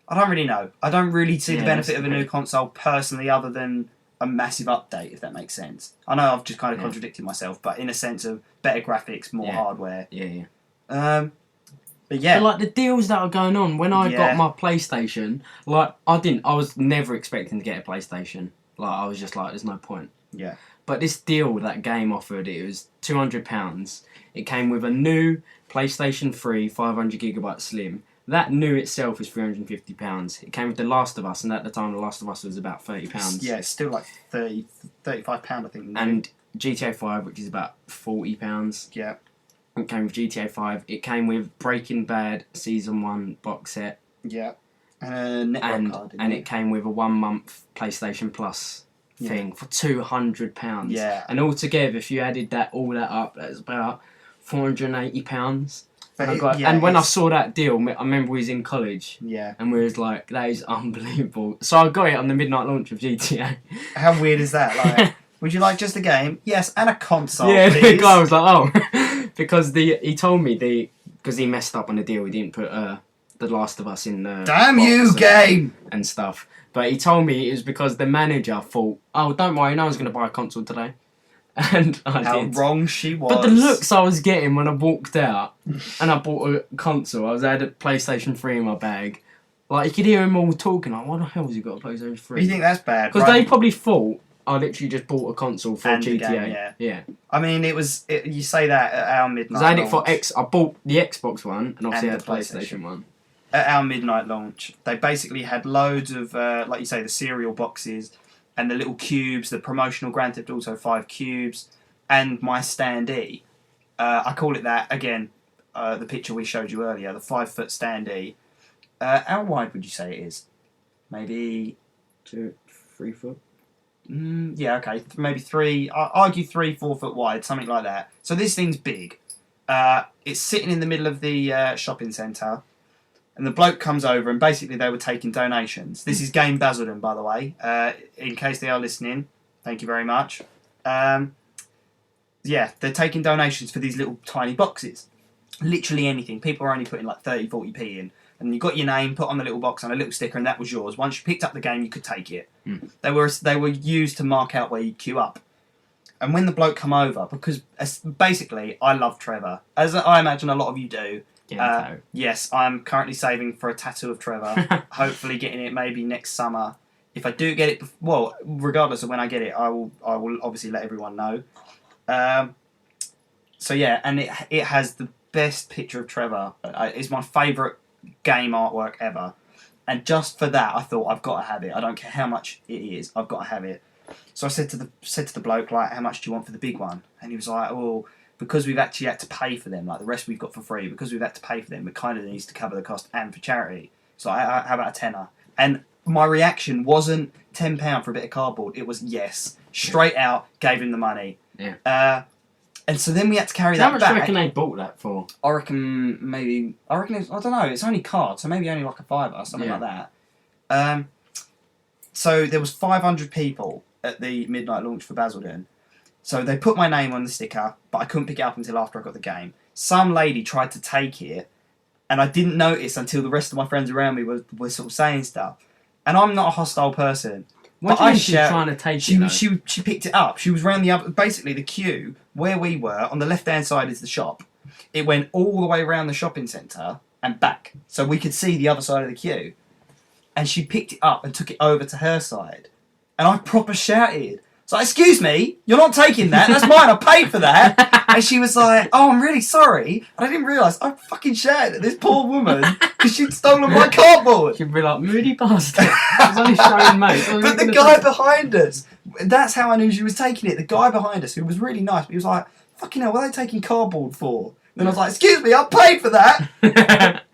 don't really know. I don't really see the benefit of a new console personally, other than a massive update, if that makes sense. I know I've just kind of contradicted myself, but in a sense of better graphics, more hardware. Yeah. But yeah. But like the deals that are going on, when I got my PlayStation, like I was never expecting to get a PlayStation. Like I was just like, there's no point. Yeah. But this deal that game offered, it was £200. It came with a new PlayStation 3 500GB Slim. That new itself is £350. It came with The Last of Us, and at the time, The Last of Us was about £30. Yeah, it's still like £35, I think. And GTA 5, which is about £40. Yeah. It came with GTA 5. It came with Breaking Bad Season 1 box set. Yeah. And a network card. And it came with a 1 month PlayStation Plus thing for £200. Yeah. And altogether, if you added all that up, that's about £480. And when I saw that deal, I remember we was in college. Yeah. And we was like, that is unbelievable. So I got it on the midnight launch of GTA. How weird is that? Like, would you like just a game? Yes, and a console, yeah, please. the guy was like, oh. Because he told me because he messed up on the deal, he didn't put The Last of Us in the Damn you, game! And stuff. But he told me it was because the manager thought, oh, don't worry, no one's going to buy a console today. And I How did. wrong she was. But the looks I was getting when I walked out and I bought a console, I had a PlayStation 3 in my bag. Like, you could hear them all talking, like, why the hell has he got a PlayStation 3? You think that's bad? Because they probably thought I literally just bought a console for And GTA. game, Yeah. I mean, you say that at our midnight Because I had it launch. for I bought the Xbox one and obviously I And had the the PlayStation one. At our midnight launch, they basically had loads of, like you say, the cereal boxes and the little cubes, the promotional Grand Theft Auto 5 cubes, and my standee. I call it that, again, the picture we showed you earlier, the 5-foot standee. How wide would you say it is? Maybe 2, 3 foot? Yeah, okay. Maybe 3, I argue 3-4 foot wide, something like that. So this thing's big. It's sitting in the middle of the shopping centre. And the bloke comes over, and basically they were taking donations. This is Game Basildon, by the way, in case they are listening. Thank you very much. Yeah, they're taking donations for these little tiny boxes. Literally anything. People are only putting like 30, 40p in. And you got your name put on the little box and a little sticker, and that was yours. Once you picked up the game, you could take it. They were used to mark out where you queue up. And when the bloke come over, because basically I love Trevor, as I imagine a lot of you do. Yes, I'm currently saving for a tattoo of Trevor. Hopefully getting it maybe next summer. If I do get it, regardless of when I get it, I will obviously let everyone know. So yeah, and it has the best picture of Trevor. It's my favourite game artwork ever. And just for that, I thought, I've got to have it. I don't care how much it is, I've got to have it. So I said to the bloke, like, how much do you want for the big one? And he was like, well, because we've actually had to pay for them, like the rest we've got for free, because we've had to pay for them, it kind of needs to cover the cost and for charity. So how about a tenner? And my reaction wasn't £10 for a bit of cardboard. It was yes. Straight out, gave him the money. Yeah. And so then we had to carry that back. How much do you reckon they bought that for? I reckon I don't know, it's only cards, so maybe only like a £5 or something like that. So there was 500 people at the midnight launch for Basildon. So they put my name on the sticker, but I couldn't pick it up until after I got the game. Some lady tried to take it, and I didn't notice until the rest of my friends around me were sort of saying stuff. And I'm not a hostile person. What do you mean she's trying to take it? She picked it up. She was round basically the queue where we were. On the left-hand side is the shop. It went all the way around the shopping centre and back, so we could see the other side of the queue. And she picked it up and took it over to her side. And I proper shouted. So, excuse me, you're not taking that. That's mine. I paid for that. And she was like, oh, I'm really sorry. And I didn't realise I fucking shouted at this poor woman because she'd stolen my cardboard. She'd be like, moody bastard. I was only showing mate. But the guy behind us, that's how I knew she was taking it. The guy behind us, who was really nice, but he was like, fucking hell, what are they taking cardboard for? Then I was like, excuse me, I paid for that.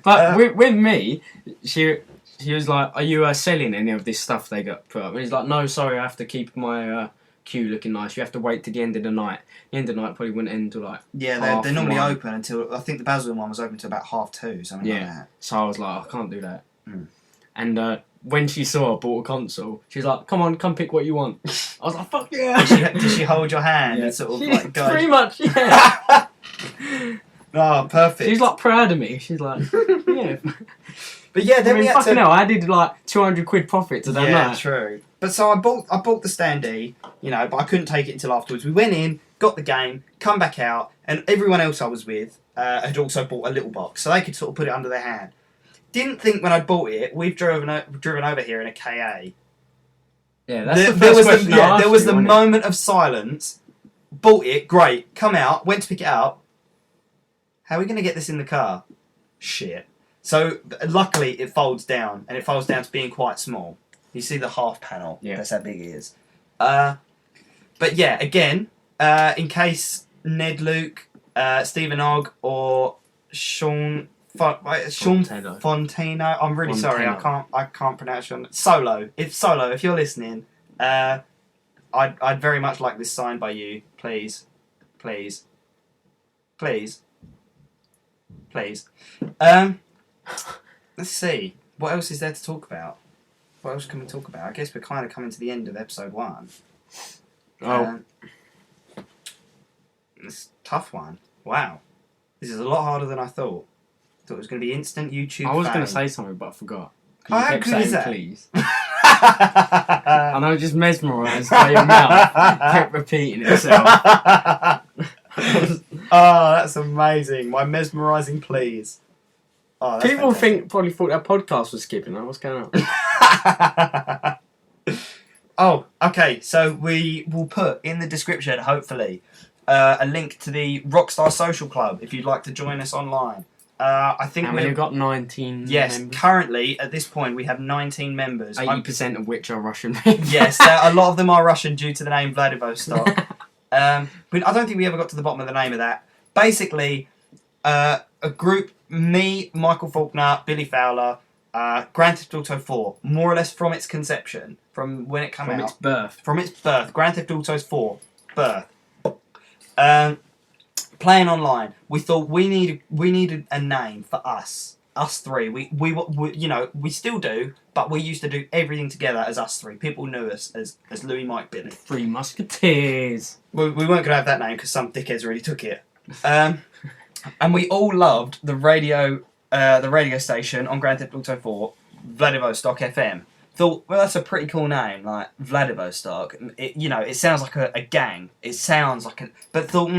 But with me, she was like, are you selling any of this stuff they got put up? And he's like, no, sorry, I have to keep my queue looking nice. You have to wait to the end of the night. The end of the night probably wouldn't end till like They're normally open until, I think the Basildon one was open till about 2:30, something like that. So I was like, I can't do that. Mm. And when she saw I bought a console, she was like, come pick what you want. I was like, fuck yeah. Did she hold your hand and sort of like guide pretty much, yeah. Oh, perfect. She's like proud of me. She's like, yeah. But yeah, then we had fucking hell, I did like 200 quid profit to that night. Yeah, true. But so I bought the standee, but I couldn't take it until afterwards. We went in, got the game, come back out, and everyone else I was with had also bought a little box, so they could sort of put it under their hand. Didn't think when I bought it, we've driven over here in a KA. Yeah, that's the first question I asked there was you, the moment of silence. Bought it, great. Come out, went to pick it up. How are we going to get this in the car? Shit. So, luckily, it folds down, and it folds down to being quite small. You see the half panel. Yeah. That's how big it is. But yeah, again, in case Ned Luke, Stephen Ogg, or Sean Fontino. I'm really sorry, I can't pronounce your name. Solo. If you're listening, I'd very much like this signed by you, please. Let's see. What else is there to talk about? What else can we talk about? I guess we're kind of coming to the end of episode 1. It's a tough one. Wow. This is a lot harder than I thought. I thought it was going to be instant YouTube I was going to fame. say something, but I forgot. How good is that? Please. And I was just mesmerised by your mouth. Kept repeating itself. Oh, that's amazing. My mesmerising please. Oh, that's People fantastic. probably thought that podcast was skipping. What's going on? Oh, okay. So we will put in the description, hopefully, a link to the Rockstar Social Club if you'd like to join us online. I think we've got 19 Yes, members. Currently, at this point, we have 19 members. 80% of which are Russian people. Yes, a lot of them are Russian due to the name Vladivostok. But I don't think we ever got to the bottom of the name of that. Basically, a group, me, Michael Faulkner, Billy Fowler, Grand Theft Auto 4, more or less from its conception, from when it came out. From its birth. Grand Theft Auto 4, birth. Playing online, we thought we needed a name for us three. We still do, but we used to do everything together as us three. People knew us as Louis, Mike, Billy. Three Musketeers. We weren't going to have that name because some dickheads already took it. And we all loved the radio station on Grand Theft Auto 4, Vladivostok FM. Thought, well, that's a pretty cool name, like Vladivostok. It sounds like a gang. It sounds like a... But thought,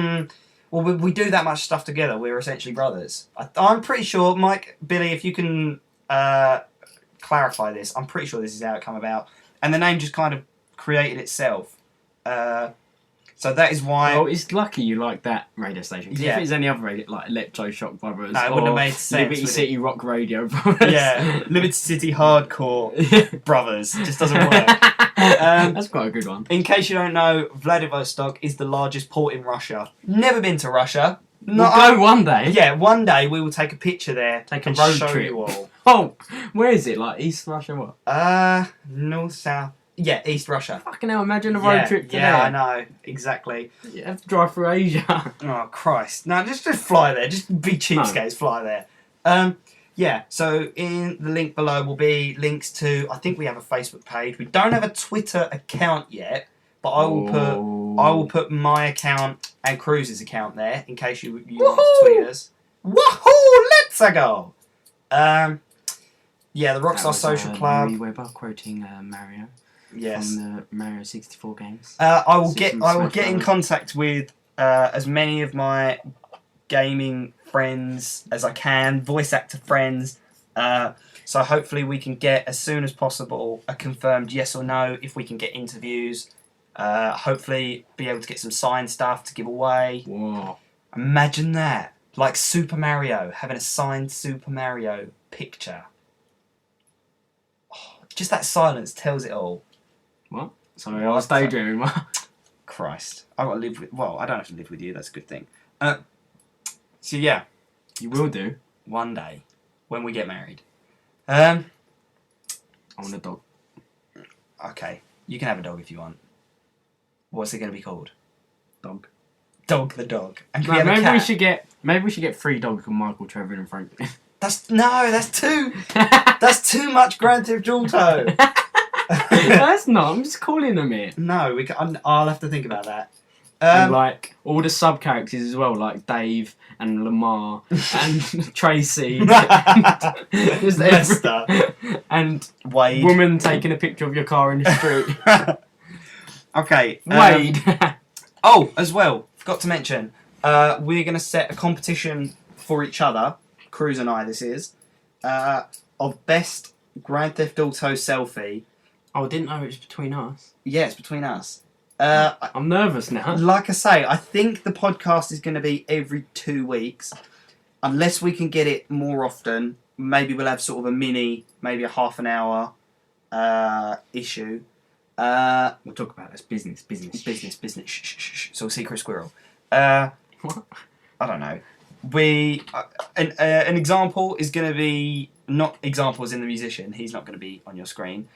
well, we do that much stuff together. We're essentially brothers. I'm pretty sure, Mike, Billy, if you can clarify this, I'm pretty sure this is how it came about. And the name just kind of created itself. So that is why... Well, it's lucky you like that radio station. Because if it's any other radio, like Electroshock Brothers, no, it wouldn't have made sense. Liberty City Rock Radio Brothers. Yeah, Liberty City Hardcore Brothers. Just doesn't work. That's quite a good one. In case you don't know, Vladivostok is the largest port in Russia. Never been to Russia. We'll go one day. Yeah, one day we will take a picture there. Take a road show trip. You all. Oh, where is it? Like East Russia, what? North, south. Yeah, East Russia. Fucking hell, imagine a road trip to there. Yeah, I know. Exactly. You have to drive through Asia. Oh, Christ. No, just fly there. Just be cheapskates, fly there. Yeah, so in the link below will be links to, I think we have a Facebook page. We don't have a Twitter account yet, but I will put my account and Cruz's account there in case you want to tweet us. Woohoo! Let's go! Yeah, the Rockstar Social Club. Louis Weber quoting Mario. Yes. From the Mario 64 games. I will get in contact with as many of my gaming friends as I can, voice actor friends. So hopefully we can get, as soon as possible, a confirmed yes or no if we can get interviews. Hopefully be able to get some signed stuff to give away. Whoa. Imagine that. Like Super Mario, having a signed Super Mario picture. Oh, just that silence tells it all. What? Sorry, I was daydreaming. Christ. I've got to live with... Well, I don't have to live with you. That's a good thing. So yeah, You will do. one day when we get married. I want a dog. Okay, you can have a dog if you want. What's it going to be called? Dog. Dog the dog. And can No, we have a maybe cat? we should get 3 dogs called Michael, Trevor, and Franklin. That's too. That's too much Grand Theft Auto. That's not. I'm just calling them it. No, we can. I'll have to think about that. And like all the sub characters as well, like Dave and Lamar and Tracy, and, just Lester. and Wade. woman taking a picture of your car in the street. Okay. Wade. Oh, as well, forgot to mention, we're going to set a competition for each other, Cruz and I, this is, of best Grand Theft Auto selfie. Oh, I didn't know it was between us. Yeah, it's between us. I'm nervous now. Like I say, I think the podcast is going to be every 2 weeks. Unless we can get it more often, maybe we'll have sort of a mini, maybe a half an hour issue. We'll talk about this. Business. Business. Shh. So secret squirrel. What? I don't know. An example is going to be not examples in the musician. He's not going to be on your screen.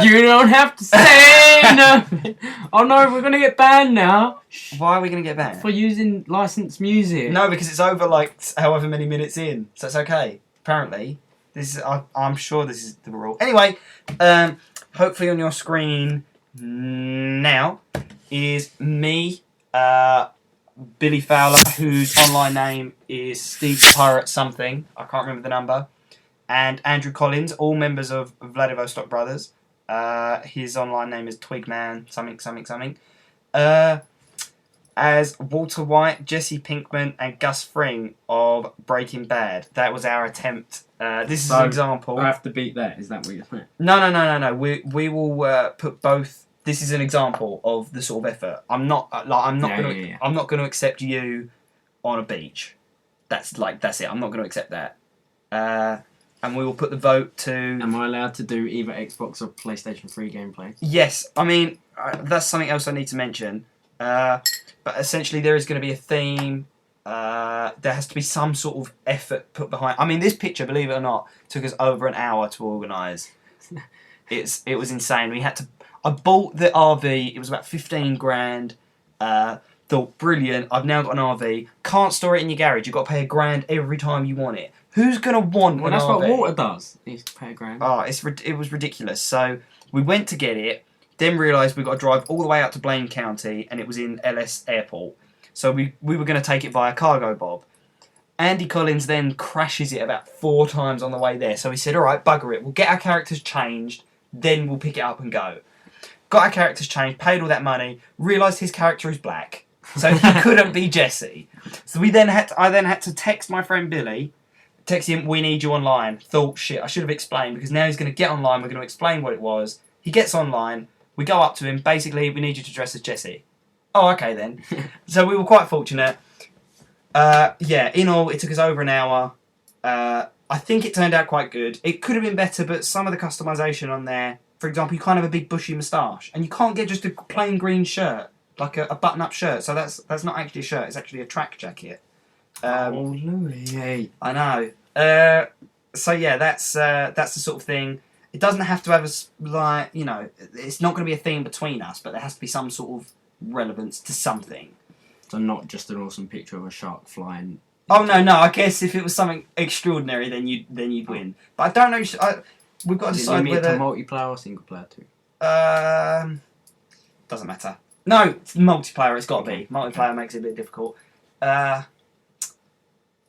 You don't have to say nothing. Oh no, we're gonna get banned now. Why are we going to get banned? For using licensed music. No, because it's over like however many minutes in, so it's okay. Apparently, this is. I'm sure this is the rule. Anyway, hopefully on your screen now is me, Billy Fowler, whose online name is Steve the Pirate something. I can't remember the number. And Andrew Collins, all members of Vladivostok Brothers. His online name is Twigman something. As Walter White, Jesse Pinkman, and Gus Fring of Breaking Bad. That was our attempt. This is an example. I have to beat that. Is that what you're saying? No. We will put both. This is an example of the sort of effort. I'm not going to accept you on a beach. That's it. I'm not going to accept that. And we will put the vote to. Am I allowed to do either Xbox or PlayStation 3 gameplay? Yes, I mean that's something else I need to mention. But essentially, there is going to be a theme. There has to be some sort of effort put behind. I mean, this picture, believe it or not, took us over an hour to organise. It was insane. We had to. I bought the RV. It was about 15 grand. Thought brilliant. I've now got an RV. Can't store it in your garage. You've got to pay $1,000 every time you want it. Who's gonna want? Well, that's RV? what water does. You have to pay $1,000. Oh, it was ridiculous. So we went to get it. Then realised we got to drive all the way out to Blaine County, and it was in LS Airport. So we were going to take it via Cargo Bob. Andy Collins then crashes it about 4 times on the way there. So he said, all right, bugger it. We'll get our characters changed, then we'll pick it up and go. Got our characters changed, paid all that money, realised his character is black. So he couldn't be Jesse. So I then had to text my friend Billy, text him, we need you online. Thought, shit, I should have explained, because now he's going to get online, we're going to explain what it was. He gets online. We go up to him, basically, we need you to dress as Jesse. Oh, okay then. So we were quite fortunate. In all, it took us over an hour. I think it turned out quite good. It could have been better, but some of the customisation on there, for example, you can't have a big bushy moustache, and you can't get just a plain green shirt, like a button-up shirt. So that's not actually a shirt, it's actually a track jacket. Oh, Louis. I know. So yeah, that's the sort of thing. It doesn't have to have it's not going to be a theme between us, but there has to be some sort of relevance to something. So not just an awesome picture of a shark flying. Oh no! I guess if it was something extraordinary, then you'd win. But I don't know. We've got to decide whether to multiplayer or single player too. Doesn't matter. No, it's multiplayer. It's got to be multiplayer. Makes it a bit difficult. I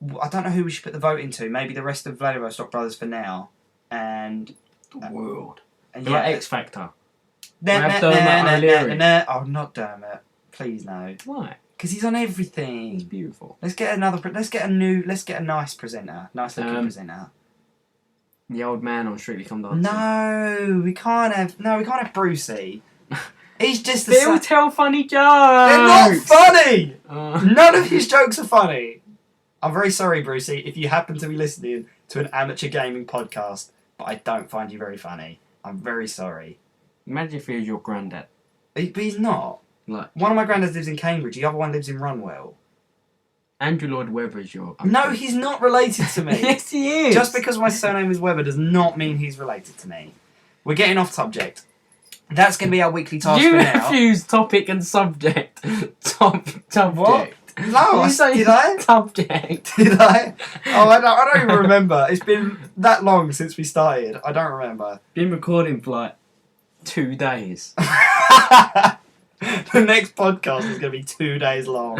don't know who we should put the vote into. Maybe the rest of Vladivostok Brothers for now, and the world. And like X Factor. Oh, not Dermot. Please no. Why? Because he's on everything. He's beautiful. Let's get a nice presenter. Nice looking presenter. The old man on Strictly Come Dancing. No, we can't have Brucey. He's just They'll tell funny jokes. They're not funny. None of his jokes are funny. I'm very sorry, Brucey, if you happen to be listening to an amateur gaming podcast, but I don't find you very funny. I'm very sorry. Imagine if he was your granddad. But he's not. Like, one of my granddads lives in Cambridge, the other one lives in Runwell. Andrew Lloyd Webber is your... No, he's not related to me. Yes, he is. Just because my surname is Webber does not mean he's related to me. We're getting off subject. That's going to be our weekly task You for now. refuse topic and subject. Subject. What? No, did I? Subject. Did I? Oh, I don't even remember. It's been that long since we started. I don't remember. Been recording for like 2 days. The next podcast is going to be 2 days long.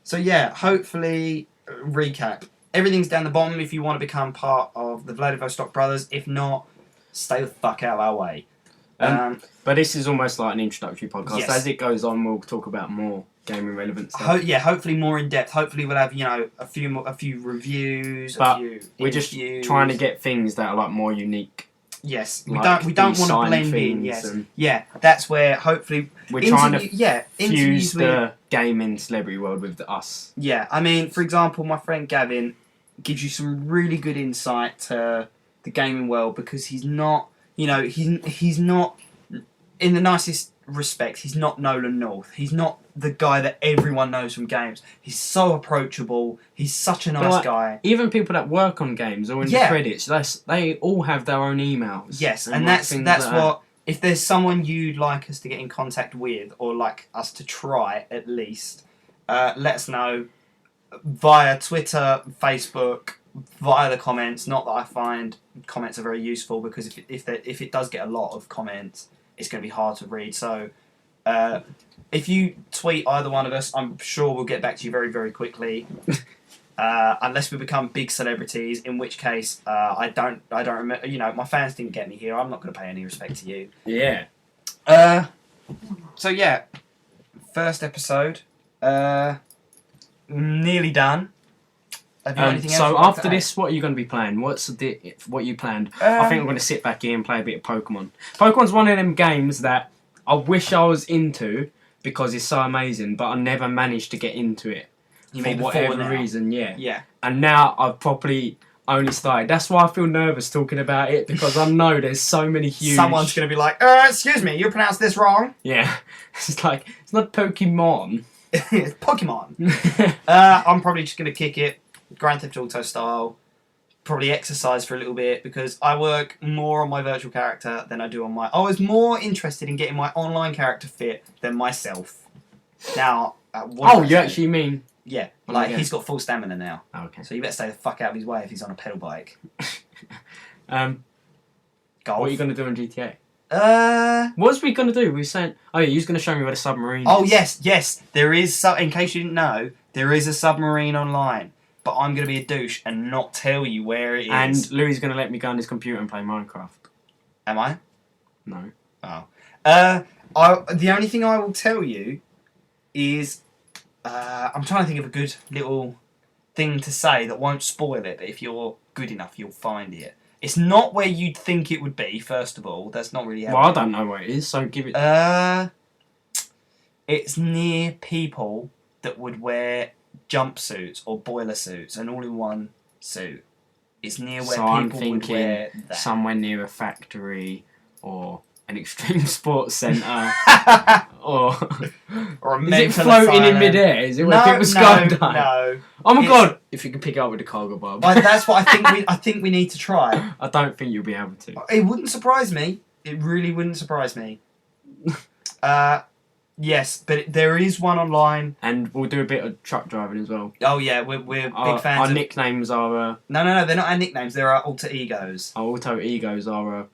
So yeah, hopefully, recap. Everything's down the bottom if you want to become part of the Vladivostok Brothers. If not, stay the fuck out of our way. But this is almost like an introductory podcast. Yes. As it goes on, we'll talk about more gaming relevant stuff. Hopefully more in depth. Hopefully we'll have a few reviews. But a few we're just interviews. trying to get things that are like more unique. Yes, Like we don't these want to sign blend in. things Yes, and- yeah, that's where hopefully We're trying to fuse fuse with, the gaming celebrity world with us. Yeah, I mean, for example, my friend Gavin gives you some really good insight to the gaming world because he's not, he's not, in the nicest respects, he's not Nolan North. He's not the guy that everyone knows from games. He's so approachable. He's such a nice guy. Even people that work on games or in the credits, they all have their own emails. Yes, and like that's things like that. what. If there's someone you'd like us to get in contact with, or like us to try at least, let us know via Twitter, Facebook, via the comments. Not that I find comments are very useful because if it does get a lot of comments, it's going to be hard to read. So if you tweet either one of us, I'm sure we'll get back to you very, very quickly. Unless we become big celebrities, in which case I don't remember. My fans didn't get me here. I'm not going to pay any respect to you. Yeah. So yeah, first episode, nearly done. Have you got anything else So you'd like after to add? this, what are you going to be playing? What you planned? I think we're going to sit back here and play a bit of Pokemon. Pokemon's one of them games that I wish I was into because it's so amazing, but I never managed to get into it. You for mean before whatever now? reason, yeah. Yeah. And now I've probably only started. That's why I feel nervous talking about it because I know there's so many huge. Someone's going to be like, excuse me, you pronounced this wrong. Yeah, it's like it's not Pokemon. It's Pokemon. I'm probably just going to kick it, Grand Theft Auto style. Probably exercise for a little bit because I work more on my virtual character than I do on my. I was more interested in getting my online character fit than myself. Now, You actually mean? Yeah, Oh, like yeah. he's got full stamina now. Oh, okay. So you better stay the fuck out of his way if he's on a pedal bike. Golf. Golf. What are you going to do on GTA? What was we going to do? We were saying... Oh, yeah, you was going to show me where the submarine Oh, is. yes. There is... In case you didn't know, there is a submarine online. But I'm going to be a douche and not tell you where it is. And Louis is going to let me go on his computer and play Minecraft. Am I? No. Oh. The only thing I will tell you is... I'm trying to think of a good little thing to say that won't spoil it, but if you're good enough, you'll find it. It's not where you'd think it would be, first of all. That's not really how Well, I don't know where it is, so give it... It's near people that would wear jumpsuits or boiler suits, an all-in-one suit. It's near where So I'm people would thinking wear that. somewhere near a factory or an extreme sports centre or... Or a Is it mental floating in asylum. midair? Is it where people skydive? No. Oh my It's- god! If you can pick it up with a cargo bob. That's what I think we need to try. I don't think you'll be able to. It wouldn't surprise me. It really wouldn't surprise me. Yes, but there is one online. And we'll do a bit of truck driving as well. Oh yeah, we're big fans Our of... nicknames are... No, they're not our nicknames. They're our alter egos. Our alter egos are...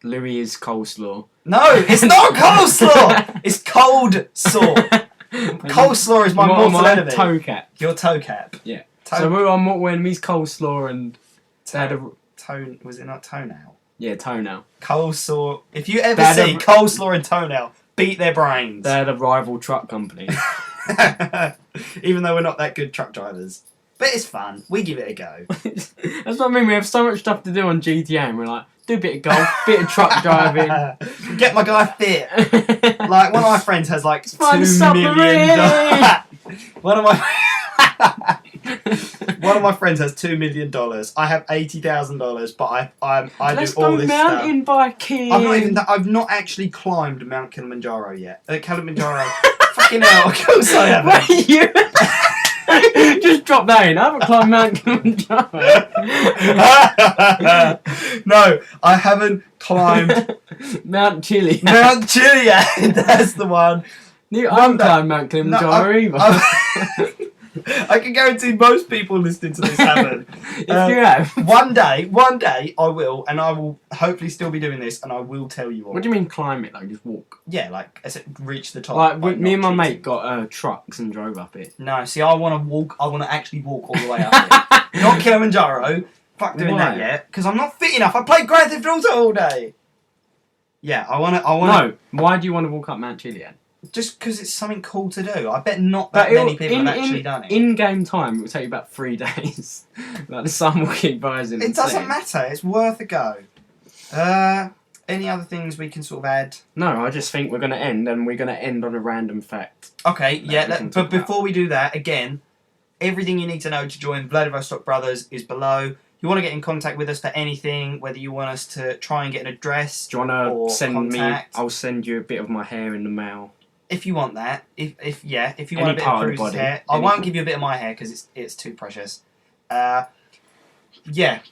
Louis is coleslaw. No, it's not coleslaw. It's cold saw. Coleslaw is my mortal enemy. Toe cap. Your toe cap. Yeah. Toe, So we're on mortal enemies, coleslaw and... They had a... toe, was it not toenail? Yeah, toenail. Coleslaw. If you ever They had see a- coleslaw and toenail, beat their brains. They're the rival truck company. Even though we're not that good truck drivers. But it's fun. We give it a go. That's what I mean. We have so much stuff to do on GTA and we're like, do a bit of golf, bit of truck driving. Get my guy fit. Like, one of my friends has like Find a $2 million. submarine! One of my friends has $2 million. I have $80,000, but I Let's do all go this mountain stuff. biking. I've not actually climbed Mount Kilimanjaro yet. Kilimanjaro. Fucking hell, of course I haven't. Wait, you? Just drop that in. I haven't climbed Mount Kilimanjaro. No, I haven't climbed Mount Chile. Mount Chiliad. That's the one. I haven't climbed Mount Kilimanjaro either. I can guarantee most people listening to this haven't. If you have. One day I will, and I will hopefully still be doing this, and I will tell you all. What do you mean climb it? Like just walk? Yeah, like I said, reach the top. Like me and my mate got trucks and drove up it. No, see, I want to walk. I want to actually walk all the way up it. Not Kilimanjaro. Fuck doing that yet, because I'm not fit enough. I played Grand Theft Auto all day. Yeah, I want to. No, why do you want to walk up Mount Chiliad? Just because it's something cool to do. I bet not that many people have actually done it. In game time, it will take you about 3 days. Like the sun will keep rising. It doesn't matter. It's worth a go. Any other things we can sort of add? No, I just think we're going to end, and we're going to end on a random fact. Okay, yeah. But before we do that, again, everything you need to know to join Vladivostok Brothers is below. If you want to get in contact with us for anything, whether you want us to try and get an address, do you want to send contact, me? I'll send you a bit of my hair in the mail. If you want that, if you want Any a bit part of of the Cruz's body. hair, I won't give you a bit of my hair because it's too precious. Yeah,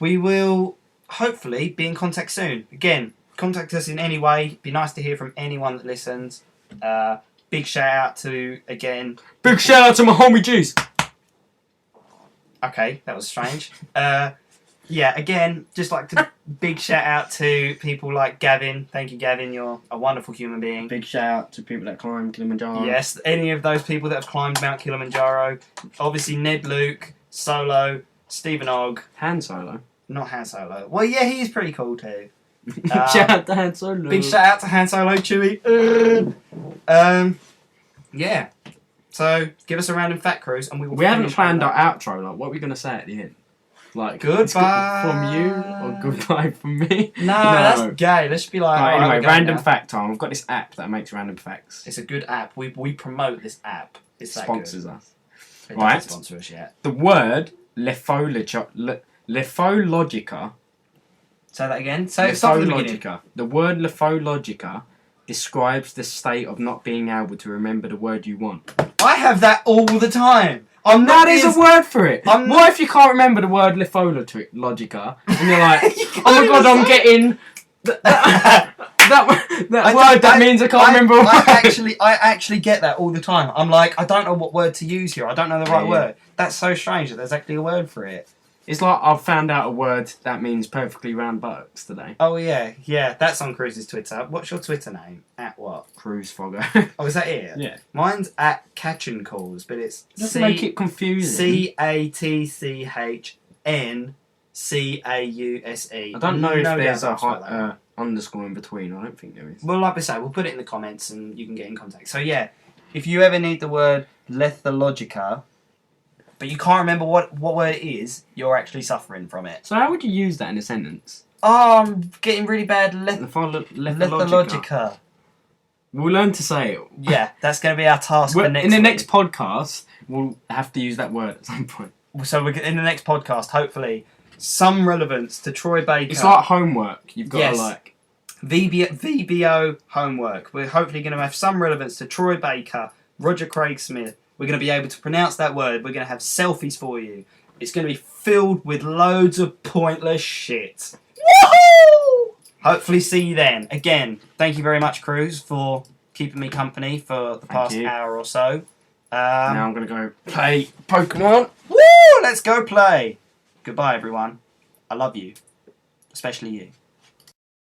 we will hopefully be in contact soon. Again, contact us in any way. Be nice to hear from anyone that listens. Big shout out to Big shout out to my homie G's. Okay, that was strange. Yeah, again, just like to big shout out to people like Gavin. Thank you, Gavin. You're a wonderful human being. Big shout out to people that climb Kilimanjaro. Yes, any of those people that have climbed Mount Kilimanjaro. Obviously, Ned Luke, Solo, Stephen Ogg. Han Solo. Not Han Solo. Well, yeah, he is pretty cool too. Shout out to Han Solo. Big shout out to Han Solo, Chewie. Yeah. So, give us a random fact, Cruz, and we will. We haven't planned our outro. Like, what are we going to say at the end? Like, goodbye from you or goodbye from me? No, that's gay. Let's be like. Right, anyway, random fact time. We've got this app that makes random facts. It's a good app. We promote this app. It's that sponsors good. us. It right. doesn't sponsor us yet. The word lefologica. Say that again. Start from the beginning. The word lefologica describes the state of not being able to remember the word you want. I have that all the time. That is a word for it. What if you can't remember the word lefologica and you're like, oh my god, I'm getting that word that means I can't remember. I actually get that all the time. I'm like, I don't know what word to use here. I don't know the right word. That's so strange that there's actually a word for it. It's like I've found out a word that means perfectly round buttocks today. Oh yeah. That's on Cruz's Twitter. What's your Twitter name? At what? Cruz Fogger. Oh, is that it? Yeah. Mine's at Catch and Calls, but it's Doesn't make it confusing. CATCHNCAUSE. I don't know if there's a underscore in between. I don't think there is. Well, like we say, we'll put it in the comments and you can get in contact. So yeah, if you ever need the word lethologica, but you can't remember what word it is, you're actually suffering from it. So how would you use that in a sentence? Oh, I'm getting really bad lethologica. We'll learn to say it. Yeah, that's going to be our task for next In the week. next podcast, we'll have to use that word at some point. So we're in the next podcast, hopefully, some relevance to Troy Baker. It's like homework. You've got to like... VBO homework. We're hopefully going to have some relevance to Troy Baker, Roger Craig Smith. We're going to be able to pronounce that word. We're going to have selfies for you. It's going to be filled with loads of pointless shit. Woohoo! Hopefully see you then. Again, thank you very much, Cruz, for keeping me company for the past hour or so. Now I'm going to go play Pokemon. Woo! Let's go play. Goodbye, everyone. I love you. Especially you.